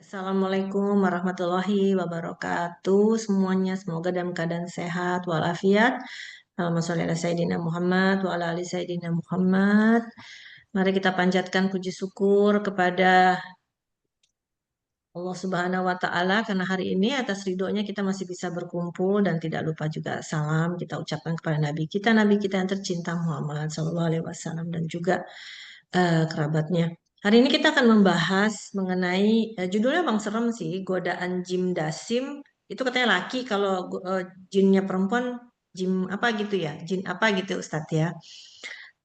Assalamualaikum warahmatullahi wabarakatuh semuanya. Semoga dalam keadaan sehat walafiat. Allahumma sholli ala Sayyidina Muhammad wa ala ali Sayyidina Muhammad. Mari kita panjatkan puji syukur kepada Allah Subhanahu wa Ta'ala karena hari ini atas ridhonya kita masih bisa berkumpul, dan tidak lupa juga salam kita ucapkan kepada Nabi kita yang tercinta Muhammad Sallallahu Alaihi Wasallam, dan juga kerabatnya. Hari ini kita akan membahas mengenai judulnya Bang serem sih, godaan Jim Dasim. Itu katanya laki, kalau jinnya perempuan Jim apa gitu ya, jin apa gitu Ustadz ya.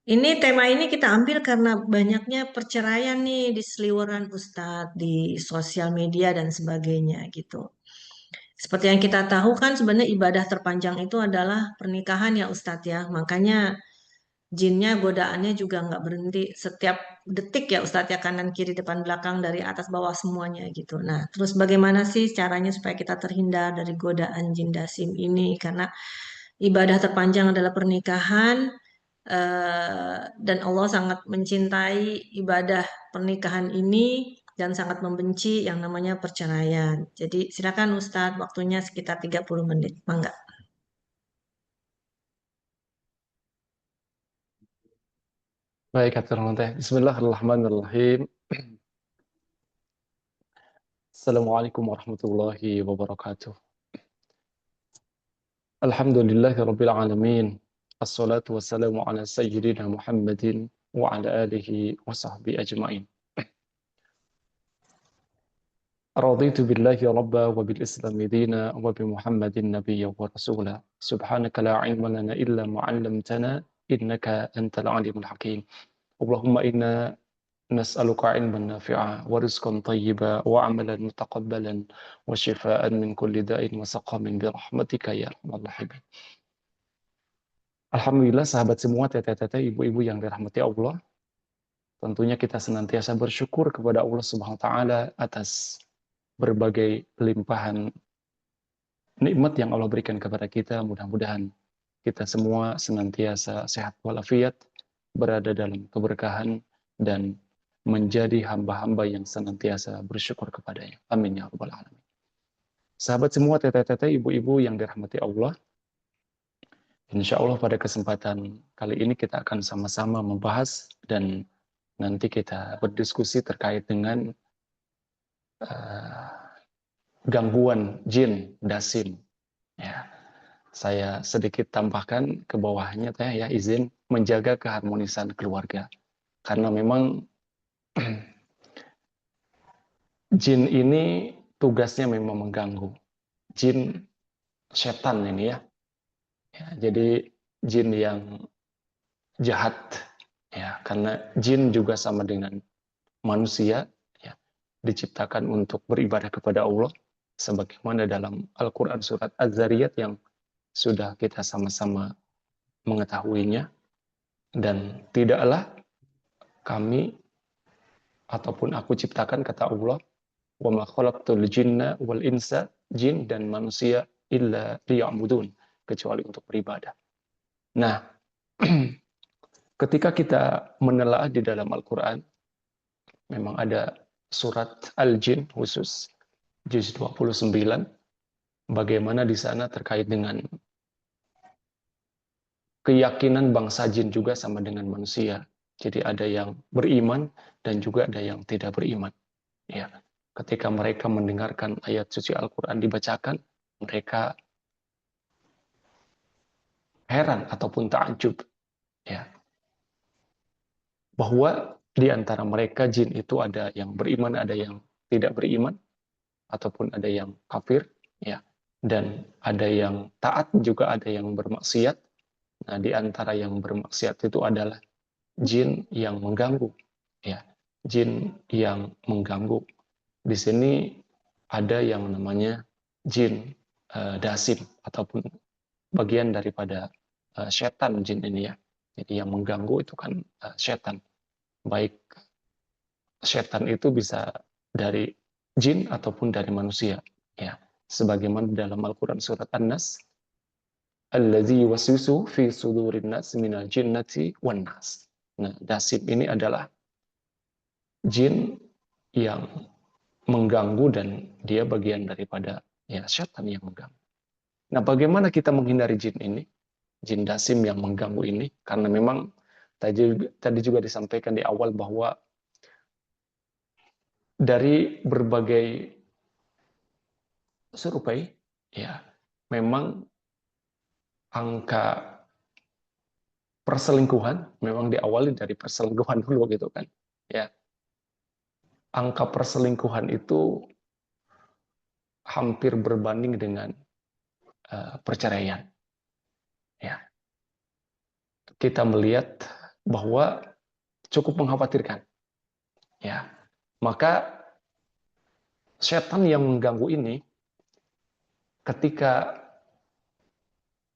Ini tema ini kita ambil karena banyaknya perceraian nih di seliweran Ustadz, di sosial media dan sebagainya gitu. Seperti yang kita tahu kan sebenarnya ibadah terpanjang itu adalah pernikahan ya Ustadz ya. Makanya jinnya godaannya juga nggak berhenti setiap detik ya Ustadz ya, kanan kiri depan belakang dari atas bawah semuanya gitu. Nah, terus bagaimana sih caranya supaya kita terhindar dari godaan jin dasim ini? Karena ibadah terpanjang adalah pernikahan, dan Allah sangat mencintai ibadah pernikahan ini dan sangat membenci yang namanya perceraian. Jadi silakan Ustadz, waktunya sekitar 30 menit. Mangga. Baik, Kak Teh. Bismillahirrahmanirrahim. Assalamualaikum warahmatullahi wabarakatuh. Alhamdulillahi rabbil alamin. Assalatu wassalamu ala sayyidina Muhammadin wa ala alihi wa sahbihi ajma'in. Raditu billahi rabba wa bil islami dina wa bi Muhammadin nabiyya wa rasula. Subhanaka la ilma lana illa ma 'allamtana innaka antal alimul hakim. Allahumma inna نسألك علما نافعا ورزقا طيبا وعملا متقبلا وشفاء من كل داء وسقم برحمتك يا أرحم الراحمين. Alhamdulillah sahabat semua, teteh-teteh, ibu-ibu yang dirahmati Allah, tentunya kita senantiasa bersyukur kepada Allah Subhanahu wa taala atas berbagai limpahan nikmat yang Allah berikan kepada kita. Mudah-mudahan kita semua senantiasa sehat walafiat, berada dalam keberkahan, dan menjadi hamba-hamba yang senantiasa bersyukur kepadanya. Amin ya rabbal alamin. Sahabat semua, teteh-teteh, ibu-ibu yang dirahmati Allah, insya Allah pada kesempatan kali ini kita akan sama-sama membahas dan nanti kita berdiskusi terkait dengan uh, gangguan jin dasim. Ya, saya sedikit tambahkan ke bawahnya teh ya, izin menjaga keharmonisan keluarga. Karena memang jin ini tugasnya memang mengganggu. Jin setan ini ya. Ya, jadi jin yang jahat ya, karena jin juga sama dengan manusia ya, diciptakan untuk beribadah kepada Allah sebagaimana dalam Al-Qur'an surat Az-Zariyat yang sudah kita sama-sama mengetahuinya. Dan tidaklah kami ataupun aku ciptakan, kata Allah, wa ma khalaqtul jinna wal insa, jin dan manusia illa liya'budun, kecuali untuk beribadah. Nah, ketika kita menelaah di dalam Al-Qur'an, memang ada surat Al-Jin khusus juz 29, bagaimana di sana terkait dengan keyakinan bangsa jin juga sama dengan manusia. Jadi ada yang beriman dan juga ada yang tidak beriman. Ya, ketika mereka mendengarkan ayat suci Al-Quran dibacakan, mereka heran ataupun takjub, ya, bahwa di antara mereka jin itu ada yang beriman, ada yang tidak beriman, ataupun ada yang kafir, ya, dan ada yang taat juga ada yang bermaksiat. Nah, di antara yang bermaksiat itu adalah jin yang mengganggu, ya, jin yang mengganggu. Di sini ada yang namanya jin dasim ataupun bagian daripada setan jin ini ya. Jadi yang mengganggu itu kan setan. Baik setan itu bisa dari jin ataupun dari manusia, ya. Sebagaimana dalam Al-Qur'an surat An-Nas, allazi yuwaswisu fi sudurin nas minal jinnati wan nas. Nah, dasim ini adalah jin yang mengganggu dan dia bagian daripada ya setan yang mengganggu. Nah, bagaimana kita menghindari jin ini? Jin dasim yang mengganggu ini, karena memang tadi juga disampaikan di awal bahwa dari berbagai survei, ya memang angka perselingkuhan memang diawali dari perselingkuhan dulu gitu kan. Ya, angka perselingkuhan itu hampir berbanding dengan perceraian. Ya, kita melihat bahwa cukup mengkhawatirkan. Ya, maka setan yang mengganggu ini, ketika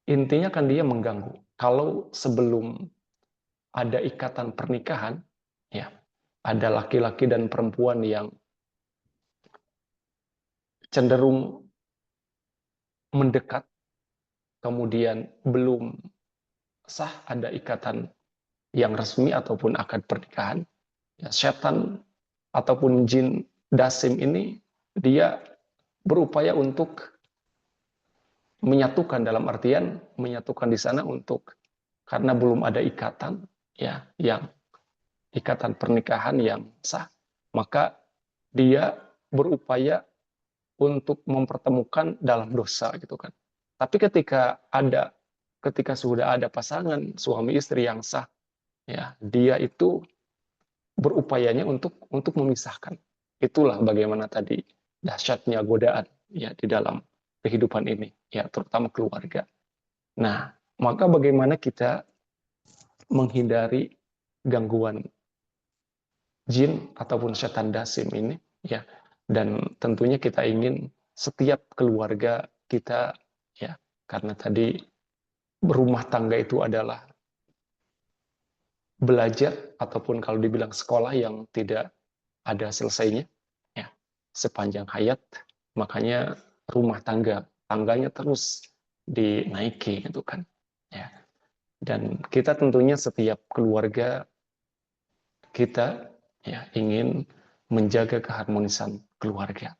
intinya kan dia mengganggu. Kalau sebelum ada ikatan pernikahan, ya ada laki-laki dan perempuan yang cenderung mendekat, kemudian belum sah ada ikatan yang resmi ataupun akad pernikahan, ya setan ataupun jin dasim ini dia berupaya untuk menyatukan, dalam artian menyatukan di sana untuk, karena belum ada ikatan ya yang ikatan pernikahan yang sah, maka dia berupaya untuk mempertemukan dalam dosa gitu kan. Tapi ketika sudah ada pasangan suami istri yang sah, ya dia itu berupayanya untuk memisahkan. Itulah bagaimana tadi dahsyatnya godaan ya di dalam kehidupan ini, ya terutama keluarga. Nah, maka bagaimana kita menghindari gangguan jin ataupun setan dasim ini, ya, dan tentunya kita ingin setiap keluarga kita, ya, karena tadi rumah tangga itu adalah belajar ataupun kalau dibilang sekolah yang tidak ada selesainya, ya, sepanjang hayat. Makanya rumah tangganya terus dinaiki gitu kan, ya. Dan kita tentunya setiap keluarga kita ya ingin menjaga keharmonisan keluarga.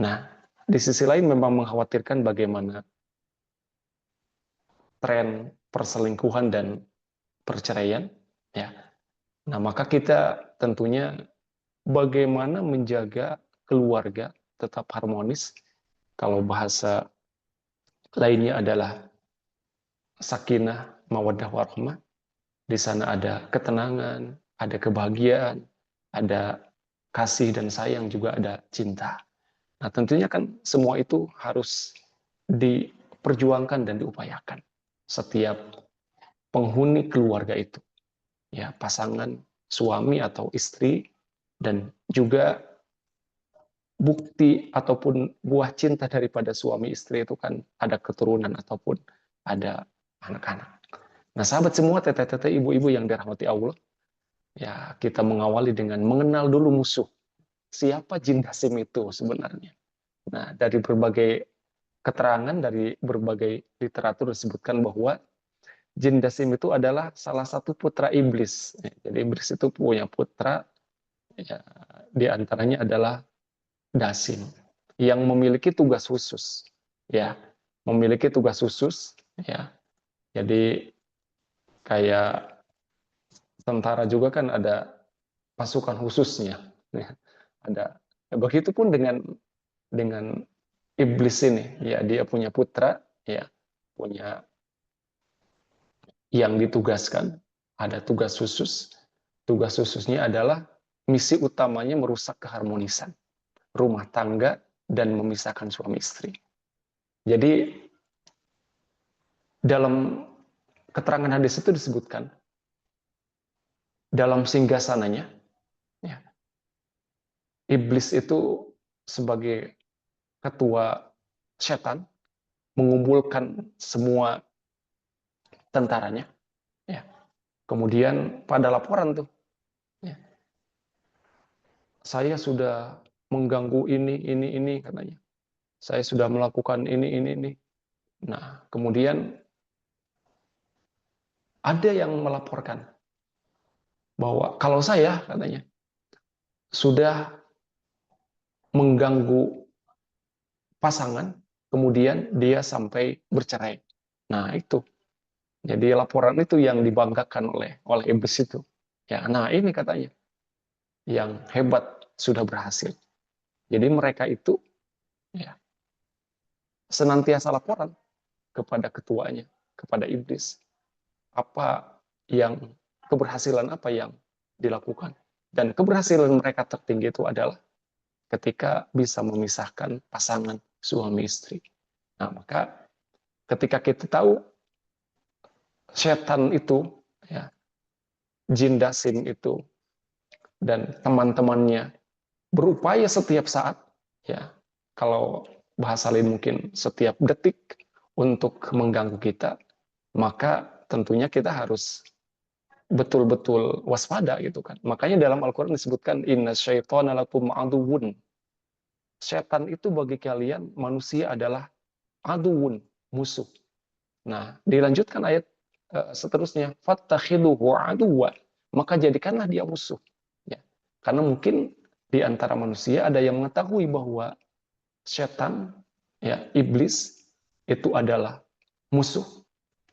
Nah, di sisi lain memang mengkhawatirkan bagaimana tren perselingkuhan dan perceraian, ya. Nah, maka kita tentunya bagaimana menjaga keluarga tetap harmonis. Kalau bahasa lainnya adalah sakinah, mawaddah warahmah. Di sana ada ketenangan, ada kebahagiaan, ada kasih dan sayang, juga ada cinta. Nah, tentunya kan semua itu harus diperjuangkan dan diupayakan. Setiap penghuni keluarga itu, ya pasangan, suami atau istri, dan juga bukti ataupun buah cinta daripada suami istri itu kan ada keturunan ataupun ada anak-anak. Nah, sahabat semua, teteh-teteh, ibu-ibu yang dirahmati Allah, ya kita mengawali dengan mengenal dulu musuh. Siapa jin dasim itu sebenarnya? Nah, dari berbagai keterangan, dari berbagai literatur disebutkan bahwa jin dasim itu adalah salah satu putra iblis. Jadi iblis itu punya putra, ya, di antaranya adalah dasim yang memiliki tugas khusus, ya, memiliki tugas khusus, ya. Jadi kayak tentara juga kan ada pasukan khususnya, ya. Ada. Begitupun dengan iblis ini, ya dia punya putra, ya punya yang ditugaskan, ada tugas khusus. Tugas khususnya adalah misi utamanya merusak keharmonisan rumah tangga dan memisahkan suami istri. Jadi dalam keterangan hadis itu disebutkan dalam singgasananya, ya, iblis itu sebagai ketua setan mengumpulkan semua tentaranya, ya. Kemudian pada laporan tuh, ya, saya sudah mengganggu ini katanya. Saya sudah melakukan ini. Nah, kemudian ada yang melaporkan bahwa kalau saya katanya sudah mengganggu pasangan, kemudian dia sampai bercerai. Nah, itu. Jadi laporan itu yang dibanggakan oleh iblis itu. Ya, nah ini katanya yang hebat sudah berhasil. Jadi mereka itu ya, senantiasa laporan kepada ketuanya, kepada iblis. Apa yang keberhasilan apa yang dilakukan. Dan keberhasilan mereka tertinggi itu adalah ketika bisa memisahkan pasangan suami istri. Nah, maka ketika kita tahu setan itu, ya, jin dasim itu, dan teman-temannya berupaya setiap saat, ya, kalau bahasa lain mungkin setiap detik untuk mengganggu kita, maka tentunya kita harus betul-betul waspada gitu kan. Makanya dalam Al-Quran disebutkan inna syaitana lakum aduwun. Setan itu bagi kalian manusia adalah aduwun, musuh. Nah, dilanjutkan ayat seterusnya, fattakhiduhu aduwa, maka jadikanlah dia musuh. Ya. Karena mungkin di antara manusia ada yang mengetahui bahwa setan, ya, iblis itu adalah musuh.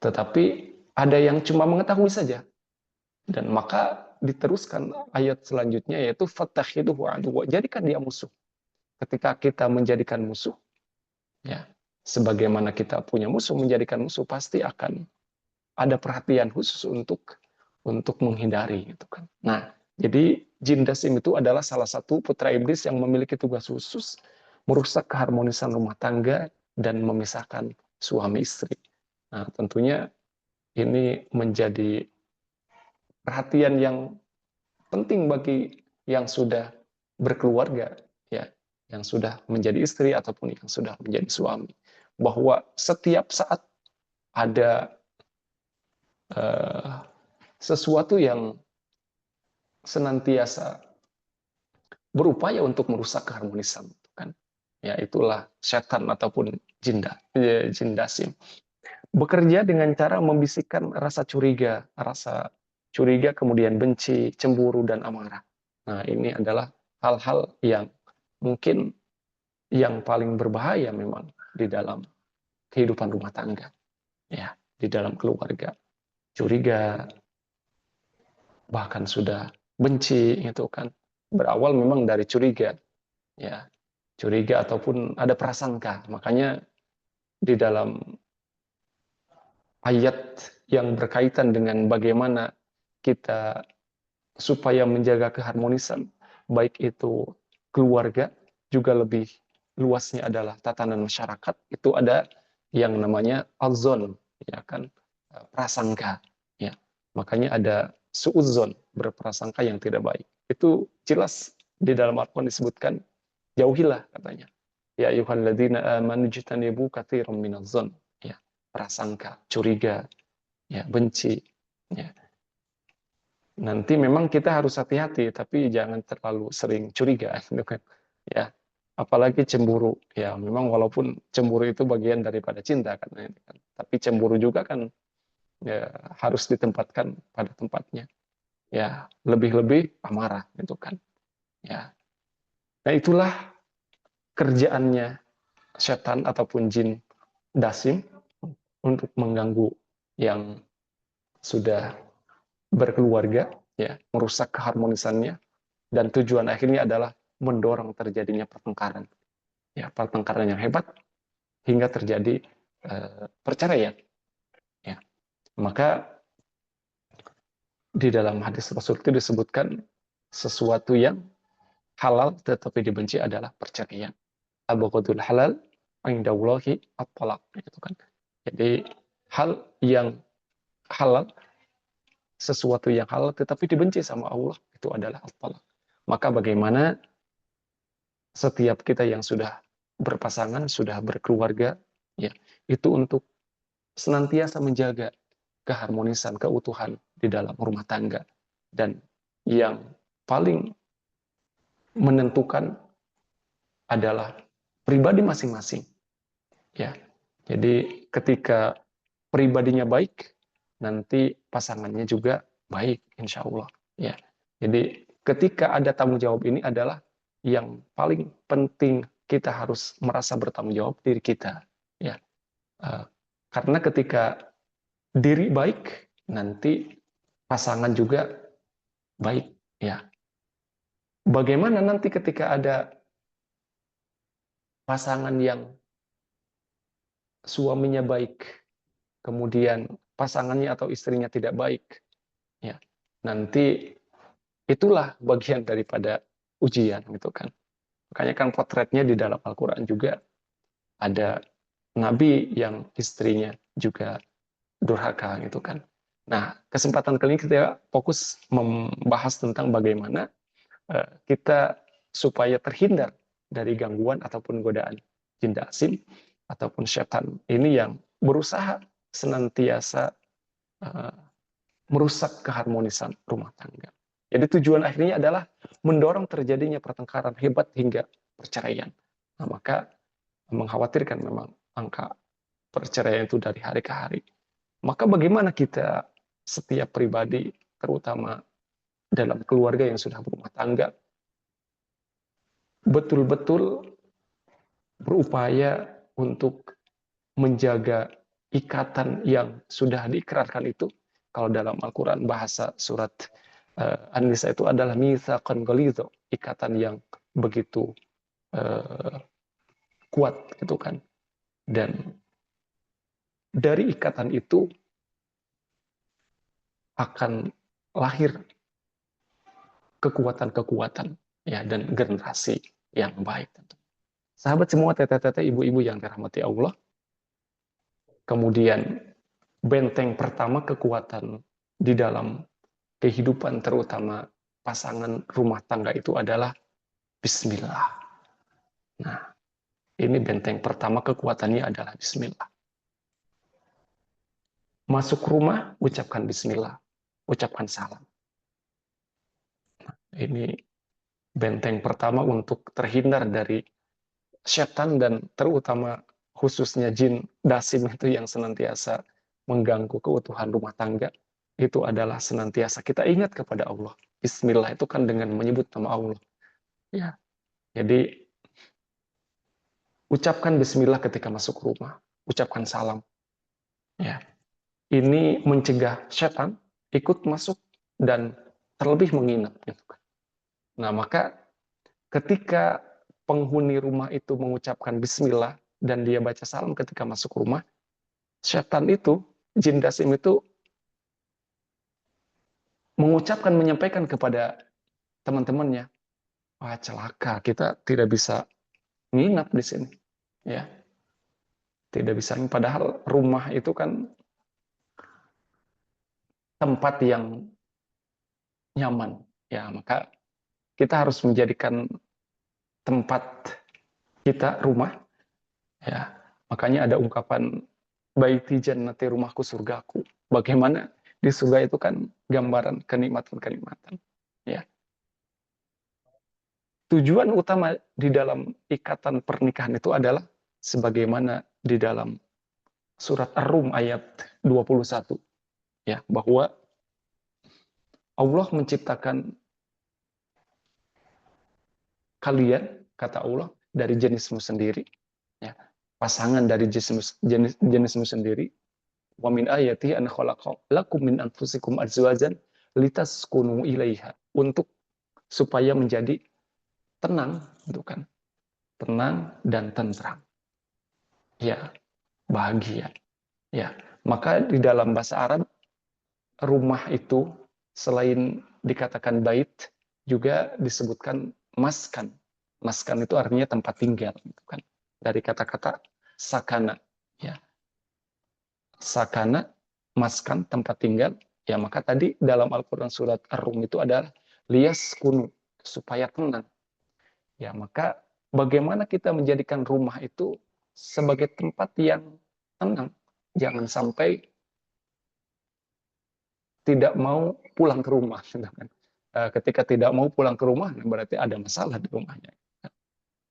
Tetapi ada yang cuma mengetahui saja. Dan maka diteruskan ayat selanjutnya yaitu fattakhiduhu aduwa, jadikan dia musuh. Ketika kita menjadikan musuh, ya, sebagaimana kita punya musuh, menjadikan musuh pasti akan ada perhatian khusus untuk menghindari gitu kan. Nah, jadi jin dasim itu adalah salah satu putra iblis yang memiliki tugas khusus merusak keharmonisan rumah tangga dan memisahkan suami istri. Nah, tentunya ini menjadi perhatian yang penting bagi yang sudah berkeluarga, ya, yang sudah menjadi istri ataupun yang sudah menjadi suami, bahwa setiap saat ada sesuatu yang senantiasa berupaya untuk merusak keharmonisan, kan? Ya, itulah setan ataupun jin dasim. Bekerja dengan cara membisikkan rasa curiga, kemudian benci, cemburu, dan amarah. Nah, ini adalah hal-hal yang mungkin yang paling berbahaya memang di dalam kehidupan rumah tangga, ya, di dalam keluarga. Curiga, bahkan sudah benci, gitu kan. Berawal memang dari curiga, ya, curiga ataupun ada prasangka. Makanya di dalam ayat yang berkaitan dengan bagaimana kita supaya menjaga keharmonisan, baik itu keluarga, juga lebih luasnya adalah tatanan masyarakat, itu ada yang namanya al-zon, ya kan, prasangka, ya. Makanya ada suudzon, berprasangka yang tidak baik. Itu jelas di dalam Al-Quran disebutkan, jauhilah katanya. Ya ayyuhalladzina amanu jtanibu katsiran minadh-dhon, ya, prasangka, curiga, ya, benci, ya. Nanti memang kita harus hati-hati, tapi jangan terlalu sering curiga, gitu kan. Ya, apalagi cemburu. Ya, memang walaupun cemburu itu bagian daripada cinta kan. Tapi cemburu juga kan, ya, harus ditempatkan pada tempatnya. Ya, lebih-lebih amarah, gitu kan. Ya. Nah, itulah kerjaannya setan ataupun jin dasim untuk mengganggu yang sudah berkeluarga, ya, merusak keharmonisannya, dan tujuan akhirnya adalah mendorong terjadinya pertengkaran, ya, pertengkaran yang hebat hingga terjadi perceraian, ya. Maka di dalam hadis Rasul itu disebutkan sesuatu yang halal tetapi dibenci adalah perceraian. Al-Baqadul halal indallahi at-talaq, gitu kan. Jadi hal yang halal, sesuatu yang halal tetapi dibenci sama Allah, itu adalah at-talaq. Maka bagaimana setiap kita yang sudah berpasangan, sudah berkeluarga, ya, itu untuk senantiasa menjaga keharmonisan, keutuhan di dalam rumah tangga. Dan yang paling menentukan adalah pribadi masing-masing, ya. Jadi ketika pribadinya baik, nanti pasangannya juga baik, insya Allah, ya. Jadi ketika ada tanggung jawab ini adalah yang paling penting kita harus merasa bertanggung jawab diri kita, ya. Karena ketika diri baik, nanti pasangan juga baik, ya. Bagaimana nanti ketika ada pasangan yang suaminya baik, kemudian pasangannya atau istrinya tidak baik, ya. Nanti itulah bagian daripada ujian, gitu kan. Makanya kan potretnya di dalam Al-Quran juga ada nabi yang istrinya juga durhaka, gitu kan. Nah, kesempatan kali ini kita fokus membahas tentang bagaimana kita supaya terhindar dari gangguan ataupun godaan jin dasim ataupun setan ini yang berusaha senantiasa uh, merusak keharmonisan rumah tangga. Jadi tujuan akhirnya adalah mendorong terjadinya pertengkaran hebat hingga perceraian. Nah, maka mengkhawatirkan memang angka perceraian itu dari hari ke hari. Maka bagaimana kita setiap pribadi, terutama dalam keluarga yang sudah berumah tangga, betul-betul berupaya untuk menjaga ikatan yang sudah diikrarkan itu. Kalau dalam Al-Quran bahasa surat An-Nisa itu adalah mitsaqan ghalidha, ikatan yang begitu kuat, gitu kan. Dan dari ikatan itu akan lahir kekuatan-kekuatan, ya, dan generasi yang baik. Sahabat semua, teteh-teteh, ibu-ibu yang dirahmati Allah, kemudian benteng pertama kekuatan di dalam kehidupan, terutama pasangan rumah tangga, itu adalah Bismillah. Nah, ini benteng pertama kekuatannya adalah Bismillah. Masuk rumah, ucapkan Bismillah, ucapkan salam. Ini benteng pertama untuk terhindar dari setan dan terutama khususnya jin dasim itu yang senantiasa mengganggu keutuhan rumah tangga. Itu adalah senantiasa kita ingat kepada Allah. Bismillah itu kan dengan menyebut nama Allah. Ya, jadi ucapkan Bismillah ketika masuk rumah, ucapkan salam. Ya, ini mencegah setan ikut masuk dan terlebih menginap. Gitu. Nah, maka ketika penghuni rumah itu mengucapkan Bismillah dan dia baca salam ketika masuk rumah, setan itu, jin dasim itu mengucapkan, menyampaikan kepada teman-temannya, wah celaka, kita tidak bisa nginap di sini. Ya, tidak bisa. Padahal rumah itu kan tempat yang nyaman. Ya, maka kita harus menjadikan tempat kita rumah. Ya, makanya ada ungkapan baiti jannati, rumahku surgaku. Bagaimana di surga itu kan gambaran kenikmatan-kenikmatan. Ya. Tujuan utama di dalam ikatan pernikahan itu adalah sebagaimana di dalam surat Ar-Rum ayat 21, ya, bahwa Allah menciptakan kalian, kata Allah, dari jenismu sendiri, ya, pasangan dari jenismu sendiri. Wa min ayati an khalaqa lakum min anfusikum azwajan litaskunu ilaiha, untuk supaya menjadi tenang, itu kan, tenang dan tentram, ya, bahagia, ya. Maka di dalam bahasa Arab, rumah itu selain dikatakan bait juga disebutkan maskan. Maskan itu artinya tempat tinggal, gitu kan, dari kata-kata sakana, ya, sakana, maskan, tempat tinggal. Ya, maka tadi dalam Al-Quran surat Ar-Rum itu adalah lias kunu, supaya tenang. Ya, maka bagaimana kita menjadikan rumah itu sebagai tempat yang tenang. Jangan sampai tidak mau pulang ke rumah. Ketika tidak mau pulang ke rumah, berarti ada masalah di rumahnya.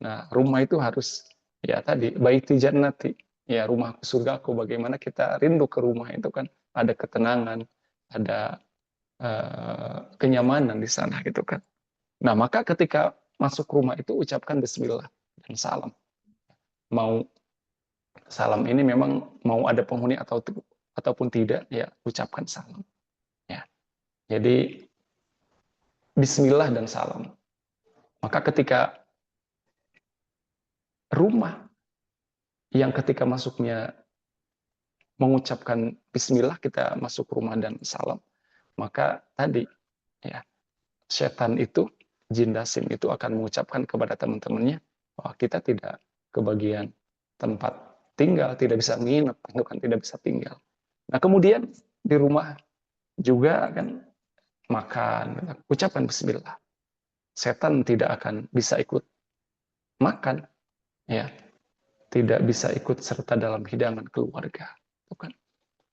Nah, rumah itu harus, ya tadi, baiti jannati, ya, rumah surgaku. Bagaimana kita rindu ke rumah itu kan, ada ketenangan, ada kenyamanan di sana, gitu kan. Nah, maka ketika masuk rumah itu ucapkan bismillah dan salam. Mau salam ini memang mau ada penghuni ataupun tidak, ya ucapkan salam. Ya. Jadi bismillah dan salam. Maka ketika rumah yang ketika masuknya mengucapkan bismillah, kita masuk rumah dan salam, maka tadi ya setan itu, jin dasim itu akan mengucapkan kepada teman-temannya bahwa kita tidak kebagian tempat tinggal, tidak bisa nginep, itu kan tidak bisa tinggal. Nah kemudian di rumah juga kan makan, ucapkan bismillah. Setan tidak akan bisa ikut makan, ya, tidak bisa ikut serta dalam hidangan keluarga. Bukan.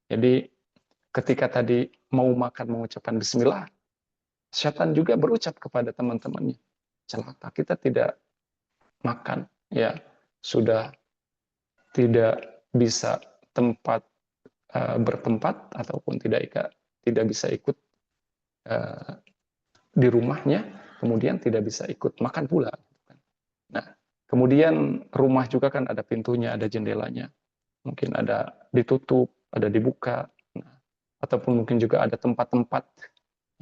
Jadi ketika tadi mau makan mengucapkan bismillah, setan juga berucap kepada teman-temannya, celaka kita tidak makan, ya sudah tidak bisa bertempat ataupun tidak bisa ikut di rumahnya, kemudian tidak bisa ikut makan pula. Nah, kemudian rumah juga kan ada pintunya, ada jendelanya, mungkin ada ditutup, ada dibuka, nah, ataupun mungkin juga ada tempat-tempat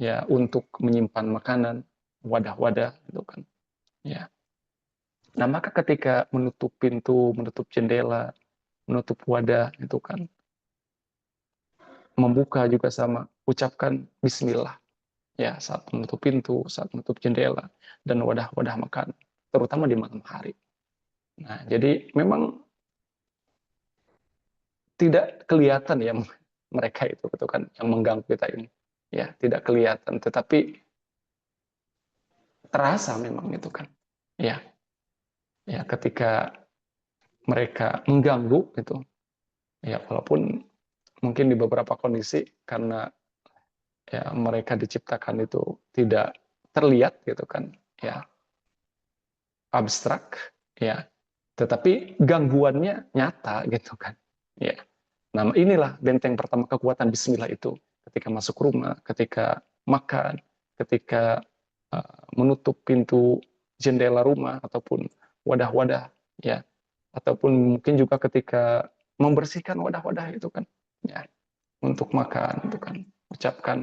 ya untuk menyimpan makanan, wadah-wadah gitu kan. Ya. Nah, maka ketika menutup pintu, menutup jendela, menutup wadah itu kan, membuka juga sama, ucapkan bismillah ya saat menutup pintu, saat menutup jendela dan wadah-wadah makan, terutama di malam hari. Nah, jadi memang tidak kelihatan ya mereka itu gitu kan yang mengganggu kita ini. Ya, tidak kelihatan tetapi terasa memang itu kan. Ya, ya ketika mereka mengganggu itu, ya walaupun mungkin di beberapa kondisi karena ya mereka diciptakan itu tidak terlihat gitu kan, ya abstrak, ya tetapi gangguannya nyata gitu kan, ya. Nah inilah benteng pertama kekuatan Bismillah itu, ketika masuk rumah, ketika makan, ketika menutup pintu jendela rumah ataupun wadah-wadah, ya ataupun mungkin juga ketika membersihkan wadah-wadah itu kan, ya untuk makan itu kan, ucapkan,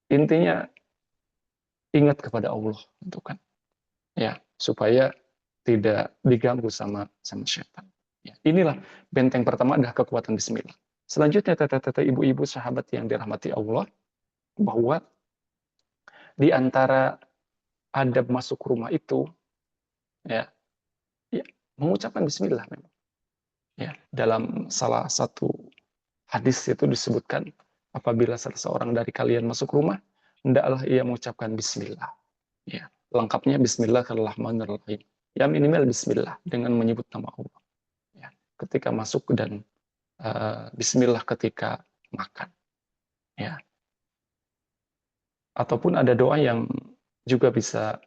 intinya ingat kepada Allah itu kan, ya supaya tidak diganggu sama syaitan. Ya, inilah benteng pertama adalah kekuatan Bismillah. Selanjutnya tete-tete ibu-ibu sahabat yang dirahmati Allah, bahwa di antara adab masuk rumah itu, ya, ya mengucapkan Bismillah memang. Ya, dalam salah satu hadis itu disebutkan, apabila seseorang dari kalian masuk rumah, hendaklah ia mengucapkan Bismillah. Ya, lengkapnya Bismillahirrahmanirrahim. Ya minimal Bismillah dengan menyebut nama Allah. Ya, ketika masuk dan Bismillah ketika makan. Ya, ataupun ada doa yang juga bisa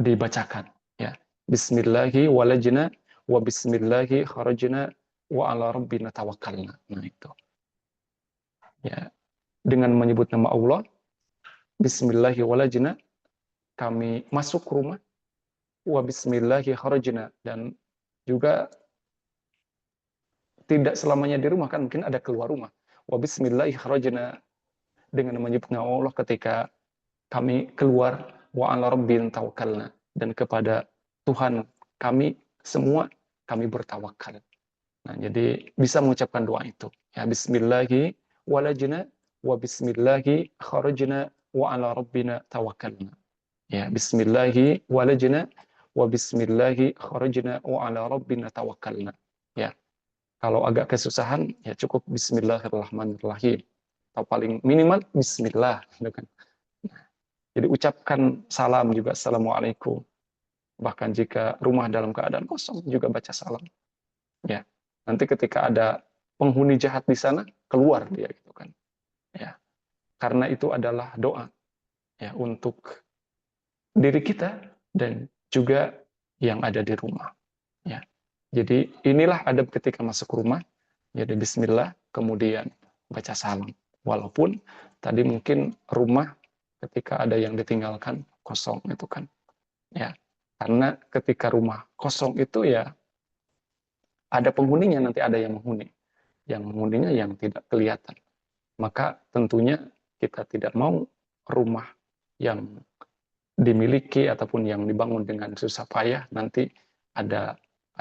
dibacakan. Ya, Bismillahi walajna wa Bismillahi kharajna wa ala rabbina tawakkalna. Nah itu. Ya, dengan menyebut nama Allah, Bismillahi walajna, kami masuk rumah, wa Bismillahi kharajna, dan juga tidak selamanya di rumah kan, mungkin ada keluar rumah. Wa Bismillahi kharajna, dengan menyebut nama Allah ketika kami keluar, wa ala rabbin tawakkalna, dan kepada Tuhan kami semua kami bertawakal. Nah, jadi bisa mengucapkan doa itu. Ya Bismillahi walajna wa Bismillahi kharajna wa ala rabbina tawakkalna. Ya Bismillahi walajna wa Bismillahi kharajna wa ala rabbina tawakkalna. Ya. Kalau agak kesusahan ya cukup Bismillahirrahmanirrahim. Atau paling minimal Bismillah. Jadi ucapkan salam juga, Assalamualaikum. Bahkan jika rumah dalam keadaan kosong juga baca salam. Ya. Nanti ketika ada penghuni jahat di sana, keluar dia gitu kan. Ya. Karena itu adalah doa ya untuk diri kita dan juga yang ada di rumah. Ya. Jadi inilah adab ketika masuk rumah. Jadi bismillah, kemudian baca salam. Walaupun tadi mungkin rumah ketika ada yang ditinggalkan kosong itu kan. ya. Karena ketika rumah kosong itu ya ada penghuninya, nanti ada yang menghuni. Yang menghuninya yang tidak kelihatan. Maka tentunya kita tidak mau rumah yang dimiliki ataupun yang dibangun dengan susah payah nanti ada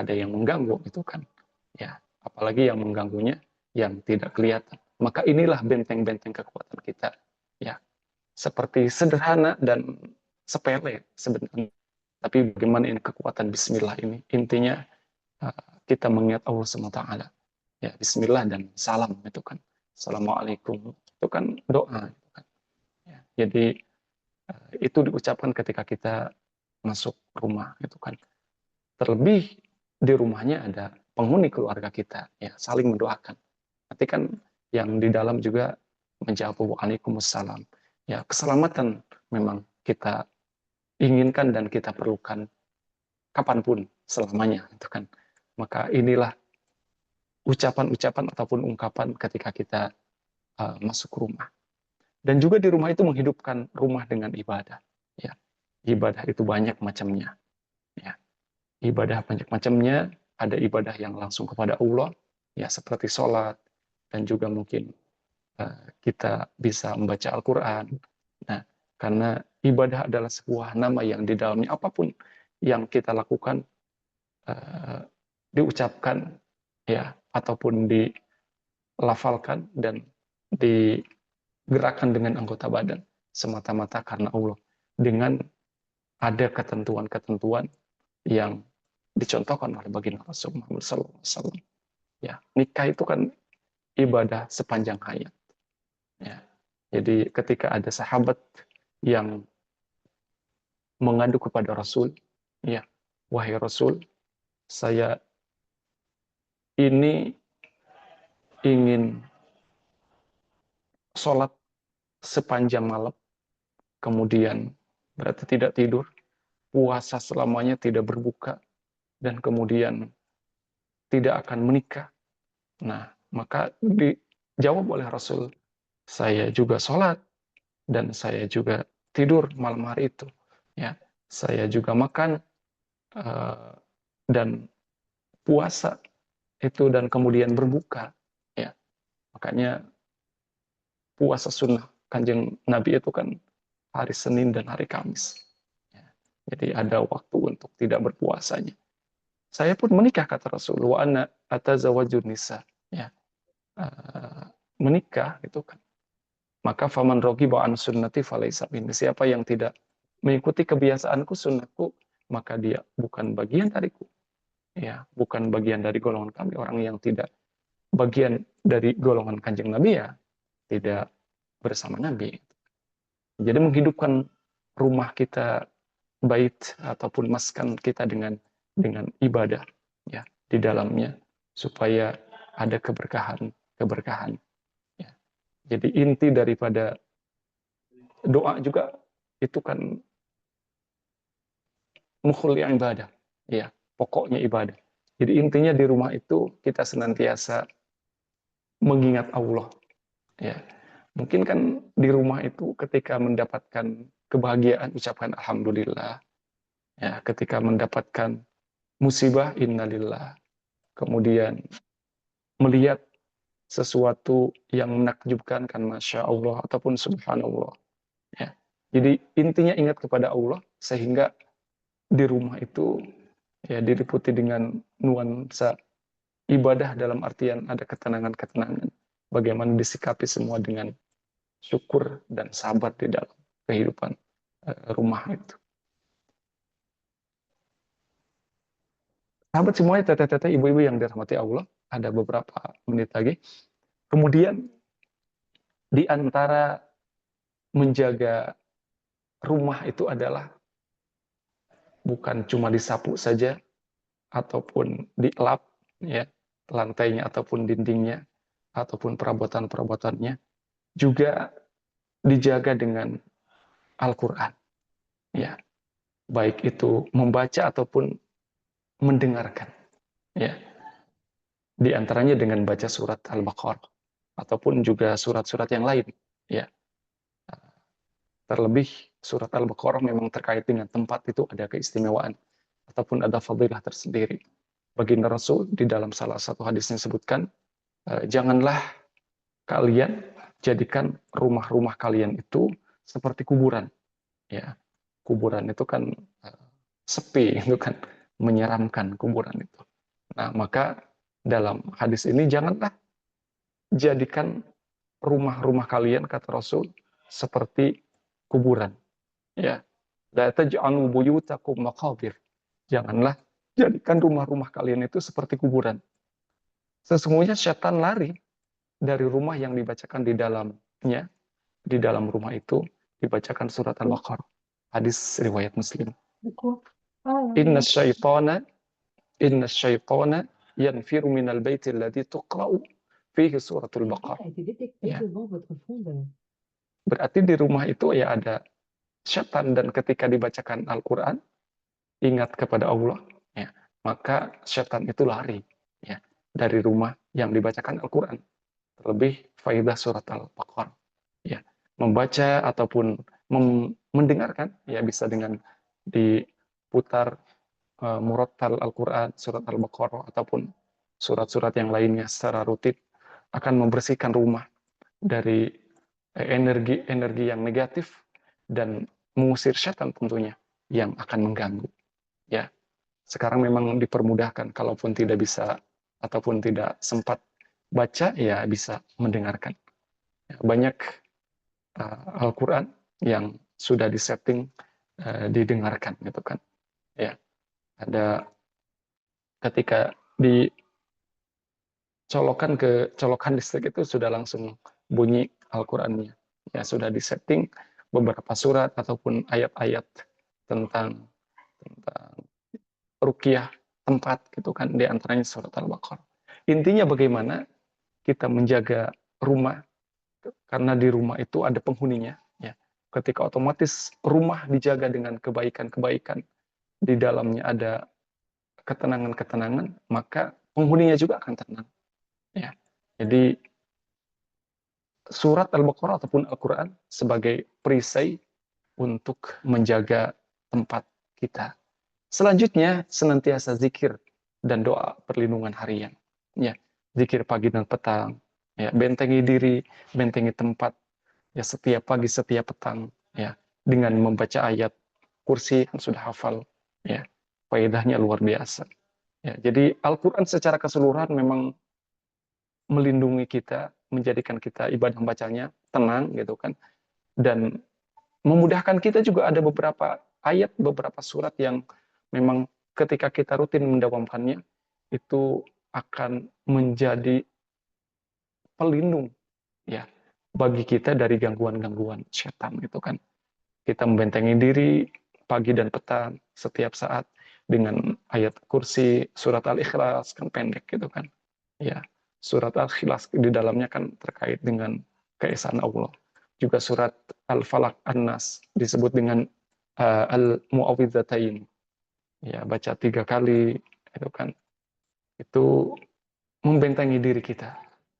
yang mengganggu itu kan. Ya, apalagi yang mengganggunya yang tidak kelihatan. Maka inilah benteng-benteng kekuatan kita. Ya, seperti sederhana dan sepele sebenarnya. Tapi bagaimana ini kekuatan bismillah ini? Intinya kita mengingat Allah SWT. Ya, bismillah dan salam itu kan. Assalamualaikum. Itu kan doa. Itu kan. Ya, jadi itu diucapkan ketika kita masuk rumah itu kan. Terlebih di rumahnya ada penghuni keluarga kita, ya saling mendoakan. Nanti kan yang di dalam juga menjawab waalaikumsalam. Ya keselamatan memang kita inginkan dan kita perlukan kapanpun selamanya itu kan. Maka inilah ucapan-ucapan ataupun ungkapan ketika kita masuk rumah. Dan juga di rumah itu menghidupkan rumah dengan ibadah. Ya, ibadah itu banyak macamnya. Ya, ibadah banyak macamnya. Ada ibadah yang langsung kepada Allah, ya seperti sholat, dan juga mungkin kita bisa membaca Al-Quran. Nah, karena ibadah adalah sebuah nama yang di dalamnya apapun yang kita lakukan uh, diucapkan, ya ataupun dilafalkan dan digerakkan dengan anggota badan semata-mata karena Allah dengan ada ketentuan-ketentuan yang dicontohkan oleh baginda Rasulullah SAW. Ya, nikah itu kan ibadah sepanjang hayat. Ya. Jadi ketika ada sahabat yang mengadu kepada Rasul, ya, wahai Rasul, saya ini ingin sholat sepanjang malam, kemudian berarti tidak tidur, puasa selamanya tidak berbuka, dan kemudian tidak akan menikah. Nah, maka dijawab oleh Rasul, saya juga sholat, dan saya juga tidur malam hari itu. Ya, saya juga makan dan puasa itu dan kemudian berbuka. Ya, makanya puasa sunnah kanjeng Nabi itu kan hari Senin dan hari Kamis. Ya, jadi ada waktu untuk tidak berpuasanya. Saya pun menikah kata Rasul, wa ana atazawwajun nisa. Ya, menikah itu kan. Maka faman rogiba an sunnati falaisa minni. Siapa yang tidak mengikuti kebiasaanku, sunnahku, maka dia bukan bagian dariku. Ya, bukan bagian dari golongan kami. Orang yang tidak bagian dari golongan kanjeng Nabi ya tidak bersama Nabi. Jadi menghidupkan rumah kita, bait ataupun maskan kita dengan ibadah ya di dalamnya supaya ada keberkahan. Ya. Jadi inti daripada doa juga itu kan mukhul yang ibadah, ya pokoknya ibadah. Jadi intinya di rumah itu kita senantiasa mengingat Allah, ya. Mungkin kan di rumah itu ketika mendapatkan kebahagiaan ucapkan alhamdulillah, ya. Ketika mendapatkan musibah innalillah, kemudian melihat sesuatu yang menakjubkan kan masya Allah ataupun subhanallah, ya. Jadi intinya ingat kepada Allah sehingga di rumah itu ya diliputi dengan nuansa ibadah dalam artian ada ketenangan-ketenangan. Bagaimana disikapi semua dengan syukur dan sabar di dalam kehidupan rumah itu. Sahabat semuanya, teteh-teteh, ibu-ibu yang dirahmati Allah, ada beberapa menit lagi. Kemudian di antara menjaga rumah itu adalah bukan cuma disapu saja ataupun dielap ya lantainya ataupun dindingnya ataupun perabotan-perabotannya, juga dijaga dengan Al-Qur'an. Ya, baik itu membaca ataupun mendengarkan. Ya, di antaranya dengan baca surat Al-Baqarah ataupun juga surat-surat yang lain. Ya, terlebih surat Al-Baqarah memang terkait dengan tempat itu ada keistimewaan ataupun ada fadilah tersendiri. Baginda Rasul di dalam salah satu hadisnya sebutkan, janganlah kalian jadikan rumah-rumah kalian itu seperti kuburan. Ya, kuburan itu kan sepi, itu kan menyeramkan kuburan itu. Nah, maka dalam hadis ini janganlah jadikan rumah-rumah kalian, kata Rasul, seperti kuburan. Ya, la taj'alu buyutakum maqabir. Janganlah jadikan rumah-rumah kalian itu seperti kuburan. Sesungguhnya setan lari dari rumah yang dibacakan di dalamnya, di dalam rumah itu dibacakan surat Al-Baqarah. Hadis riwayat Muslim. Inna syaitana inna syaitana yanfiru minal baiti alladhi tuqra'u fihi suratul Baqarah. Ya. Berarti di rumah itu ya ada syaitan, dan ketika dibacakan Al-Quran, ingat kepada Allah, ya, maka syaitan itu lari, ya, dari rumah yang dibacakan Al-Quran. Terlebih faidah surat Al-Baqarah, ya, membaca ataupun mendengarkan, ya, bisa dengan diputar murattal Al-Quran, surat Al-Baqarah ataupun surat-surat yang lainnya secara rutin, akan membersihkan rumah dari energi-energi yang negatif dan mengusir syaitan tentunya yang akan mengganggu. Ya, sekarang memang dipermudahkan, kalaupun tidak bisa ataupun tidak sempat baca, ya bisa mendengarkan. Banyak Al-Quran yang sudah disetting didengarkan, gitu kan. Ya, ada ketika dicolokan ke colokan listrik itu sudah langsung bunyi Al-Qurannya. Ya, sudah disetting beberapa surat ataupun ayat-ayat tentang ruqyah tempat, gitu kan, di antaranya surat Al-Baqarah. Intinya bagaimana kita menjaga rumah, karena di rumah itu ada penghuninya, ya. Ketika otomatis rumah dijaga dengan kebaikan-kebaikan, di dalamnya ada ketenangan-ketenangan, maka penghuninya juga akan tenang, ya. Jadi surat Al-Baqarah ataupun Al-Quran sebagai perisai untuk menjaga tempat kita. Selanjutnya, senantiasa zikir dan doa perlindungan harian. Ya, zikir pagi dan petang. Ya, bentengi diri, bentengi tempat. Ya, setiap pagi, setiap petang. Ya, dengan membaca ayat kursi yang sudah hafal. Ya, faedahnya luar biasa. Ya, jadi Al-Quran secara keseluruhan memang melindungi kita, menjadikan kita ibadah bacanya tenang, gitu kan, dan memudahkan kita. Juga ada beberapa ayat, beberapa surat yang memang ketika kita rutin mendawamkannya, itu akan menjadi pelindung, ya, bagi kita dari gangguan-gangguan setan, gitu kan. Kita membentengi diri pagi dan petang setiap saat dengan ayat kursi, surat Al-Ikhlas kan pendek, gitu kan. Ya, surat Al-Ikhlas di dalamnya kan terkait dengan keesaan Allah. Juga surat Al-Falaq, An-Nas disebut dengan Al-Mu'awwidzatain. Ya, baca 3 kali, itu kan. Itu membentengi diri kita.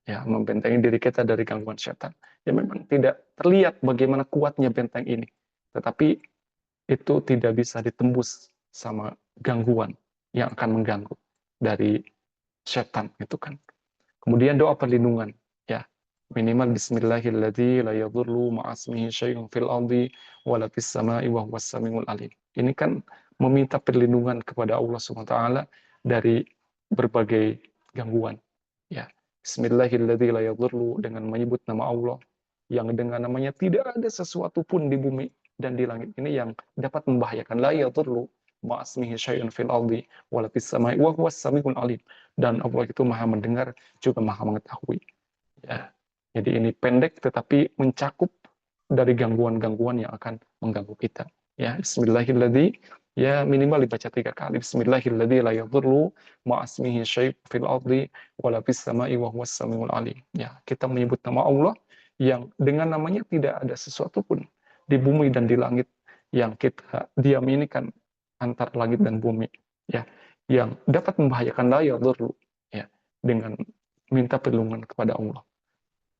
Ya, membentengi diri kita dari gangguan setan. Ya, memang tidak terlihat bagaimana kuatnya benteng ini. Tetapi itu tidak bisa ditembus sama gangguan yang akan mengganggu dari setan, itu kan. Kemudian doa perlindungan, ya. Minimal bismillahilladzi la yadhurru ma'asmihi syai'un fil ardi wa la fis sama'i wa huwas samiul alim. Ini kan meminta perlindungan kepada Allah Subhanahu wa taala dari berbagai gangguan, ya. Bismillahilladzi la yadhurru, dengan menyebut nama Allah yang dengan namanya tidak ada sesuatu pun di bumi dan di langit ini yang dapat membahayakan. La yadhurru ma'asmihi syai'un fil ardi wa la fis sama'i wa huwas samiul alim. Dan Allah itu Maha mendengar juga Maha mengetahui. Ya. Jadi ini pendek tetapi mencakup dari gangguan-gangguan yang akan mengganggu kita. Ya, Bismillahirrahmanirrahim. Ya, minimal dibaca 3 kali. Bismillahirrahmanirrahim. La yadhurru ma'asmihi syai'un fil ardi wa la fis sama'i wa huwas samiul alim. Ya, kita menyebut nama Allah yang dengan namanya tidak ada sesuatu pun di bumi dan di langit yang kita diam ini kan, antar langit dan bumi, ya, yang dapat membahayakan, la yadhurru, ya, dengan minta perlindungan kepada Allah.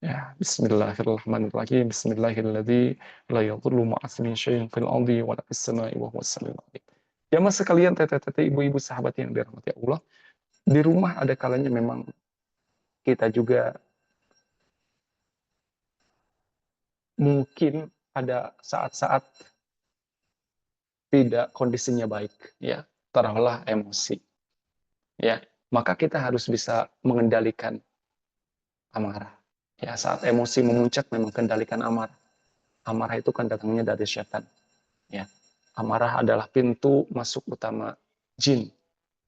Ya, bismillahirrahmanirrahim. Bismillahirrahmanirrahim. La yadhurru ma'asmi syai'in fil ardi wa la fis sama'i wa huwas samiul alim. Jamaah sekalian, teteh-teteh, ibu-ibu sahabat yang dirahmati Allah, di rumah ada kalanya memang kita juga mungkin ada saat-saat tidak kondisinya baik, ya, taruhlah emosi, ya, maka kita harus bisa mengendalikan amarah. Ya, saat emosi memuncak memang kendalikan amarah. Amarah itu kan datangnya dari setan. Ya, amarah adalah pintu masuk utama jin,